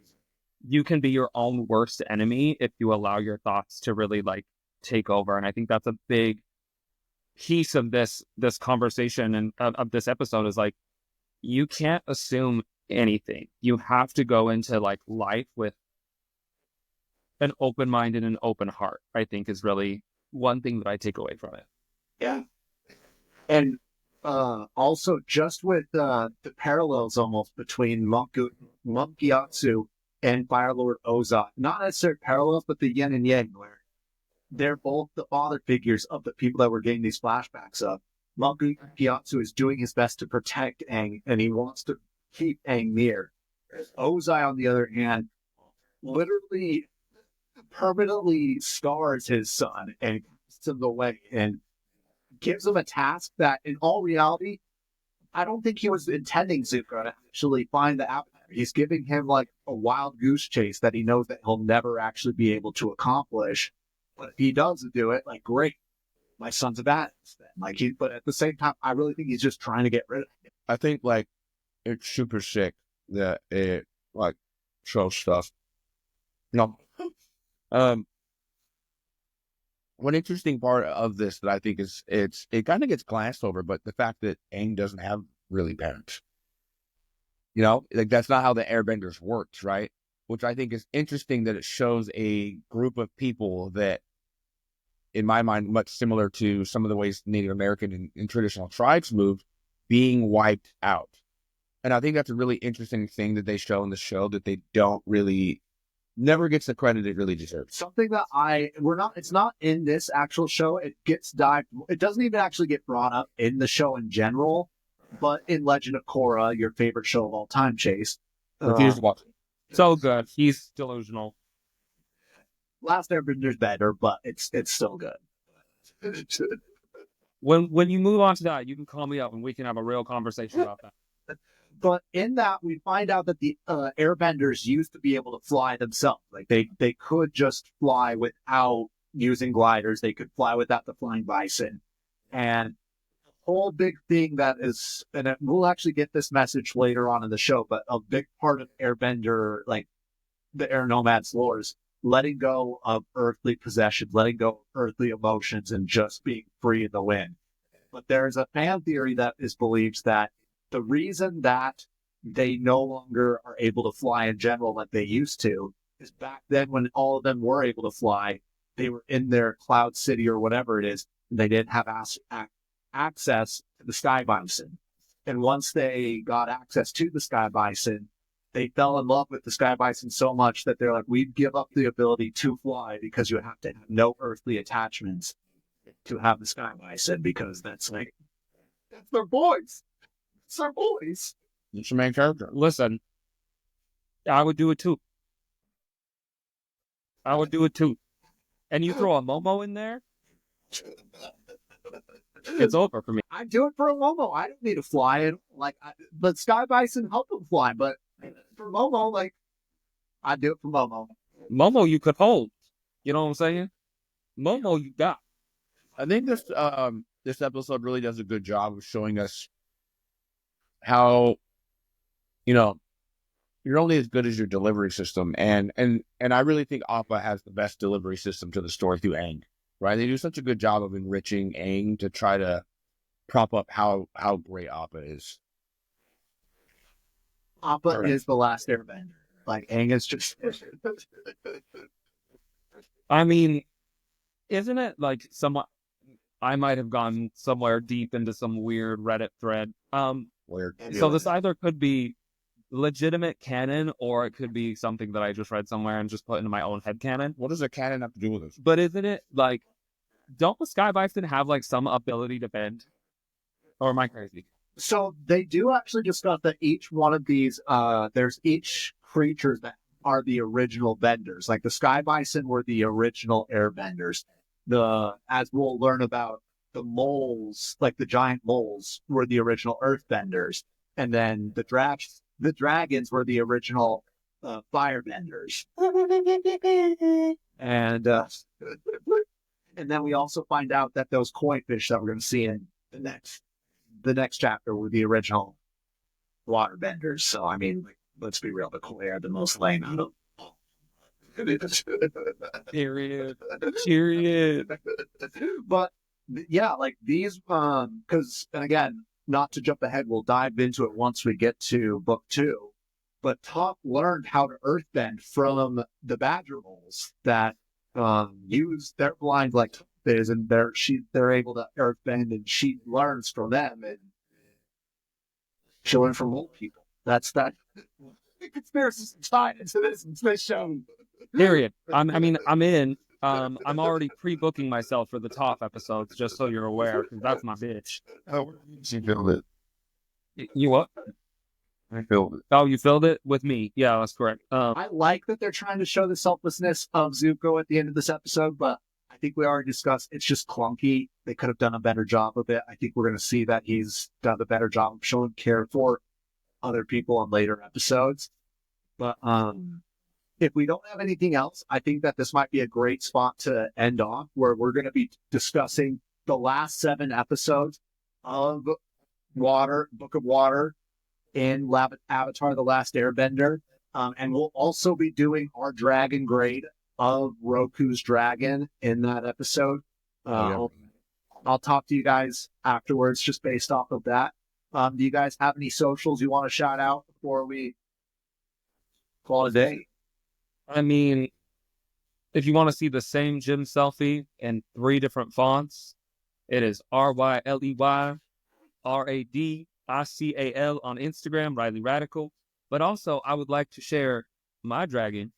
you can be your own worst enemy if you allow your thoughts to really like take over. And I think that's a big piece of this conversation and of this episode is like, you can't assume anything. You have to go into like life with an open mind and an open heart, I think is really one thing that I take away from it. Yeah. And also just with the parallels almost between Monkyatsu and Fire Lord Ozai, not necessarily parallels, but the yin and yang, where they're both the father figures of the people that we're getting these flashbacks of. Monkyatsu is doing his best to protect Aang, and he wants to keep Aang near. Ozai, on the other hand, literally permanently scars his son and gets him away and gives him a task that, in all reality, I don't think he was intending Zuko to actually find the avatar. He's giving him like a wild goose chase that he knows that he'll never actually be able to accomplish. But if he does do it, like, great, my son's a badass then. Like, but at the same time, I really think he's just trying to get rid of him. I think like it's super sick that it like shows stuff. No. One interesting part of this that I think is it kind of gets glanced over, but the fact that Aang doesn't have really parents. You know, like that's not how the Airbenders works, right? Which I think is interesting that it shows a group of people that, in my mind, much similar to some of the ways Native American and traditional tribes moved, being wiped out. And I think that's a really interesting thing that they show in the show that they don't really, never gets the credit it really deserves. Something that it's not in this actual show. It doesn't even actually get brought up in the show in general, but in Legend of Korra, your favorite show of all time, Chayce. Refuse to watch it. So good. He's delusional. Last Airbender's better, but it's still good. When you move on to that, you can call me up and we can have a real conversation about that. But in that, we find out that the Airbenders used to be able to fly themselves. Like they could just fly without using gliders. They could fly without the flying bison. And the whole big thing that is, and we'll actually get this message later on in the show, but a big part of Airbender, like the Air Nomads lore, is letting go of earthly possessions, letting go of earthly emotions, and just being free in the wind. But there's a fan theory that believes that the reason that they no longer are able to fly in general like they used to is back then when all of them were able to fly, they were in their cloud city or whatever it is, and they didn't have access to the sky bison. And once they got access to the sky bison, they fell in love with the sky bison so much that they're like, we'd give up the ability to fly because you have to have no earthly attachments to have the sky bison, because that's their boys. It's our boys. It's your main character. Listen, I would do it too. And you throw a Momo in there, it's over for me. I do it for a Momo. I don't need to fly it. But Sky Bison help them fly. But for Momo, I do it for Momo. Momo, you could hold. You know what I'm saying? Momo, you got. I think this episode really does a good job of showing us how, you're only as good as your delivery system. And I really think Appa has the best delivery system to the story through Aang, right? They do such a good job of enriching Aang to try to prop up how great Appa is. Appa is the last Airbender. Aang is just... I mean, isn't it somewhat... I might have gone somewhere deep into some weird Reddit thread. Weird. So this either could be legitimate canon, or it could be something that I just read somewhere and just put into my own head canon. What does a canon have to do with this? But isn't it don't the Sky Bison have some ability to bend? Or am I crazy? So they do actually discuss that each one of these, there's each creatures that are the original benders. Like the Sky Bison were the original airbenders. As we'll learn about, the moles, like the giant moles, were the original earthbenders. And then the dragons were the original firebenders. And and then we also find out that those koi fish that we're going to see in the next chapter were the original waterbenders. So I mean, like, let's be real, the koi are the most lame out of. Period. But yeah, like these, because, and again, not to jump ahead, we'll dive into it once we get to book 2. But Toph learned how to earthbend from the badger moles that use their blind like Toph is, and they're able to earthbend, and she learns from them, and she learned from old people. That's that. The conspiracy tied into this show. Period. I'm in. I'm already pre-booking myself for the top episodes, just so you're aware, because that's my bitch. Oh, she filled it. You what? I filled it. Oh, you filled it with me. Yeah, that's correct. I like that they're trying to show the selflessness of Zuko at the end of this episode, but I think we already discussed it's just clunky. They could have done a better job of it. I think we're going to see that he's done a better job of showing care for other people in later episodes. But if we don't have anything else, I think that this might be a great spot to end off, where we're going to be discussing the last 7 episodes of Book of Water in Avatar: The Last Airbender. And we'll also be doing our dragon grade of Roku's dragon in that episode. I'll talk to you guys afterwards just based off of that. Do you guys have any socials you want to shout out before we call it a day? I mean, if you want to see the same gym selfie in 3 different fonts, it is RYLEY RADICAL on Instagram, Riley Radical. But also, I would like to share my dragon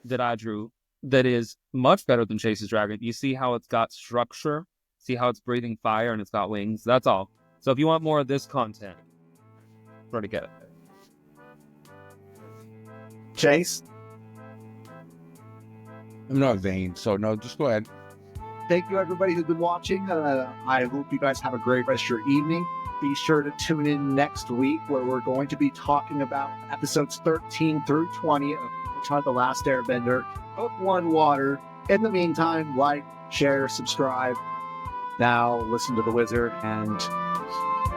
that I drew that is much better than Chayce's dragon. You see how it's got structure? See how it's breathing fire and it's got wings? That's all. So if you want more of this content, where to get it? Chayce? I'm not vain, so no, just go ahead. Thank you, everybody who's been watching. I hope you guys have a great rest of your evening. Be sure to tune in next week, where we're going to be talking about episodes 13 through 20 of Avatar: The Last Airbender, Book 1 Water. In the meantime, like, share, subscribe. Now listen to the wizard, and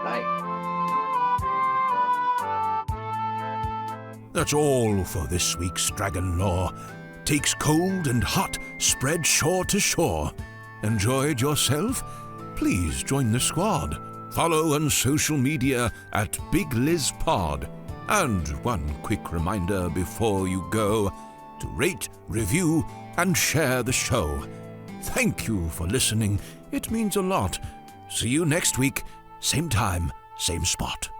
night. That's all for this week's Dragon Lore. Takes cold and hot, spread shore to shore. Enjoyed yourself? Please join the squad. Follow on social media at Big Liz Pod. And one quick reminder before you go, to rate, review, and share the show. Thank you for listening. It means a lot. See you next week, same time, same spot.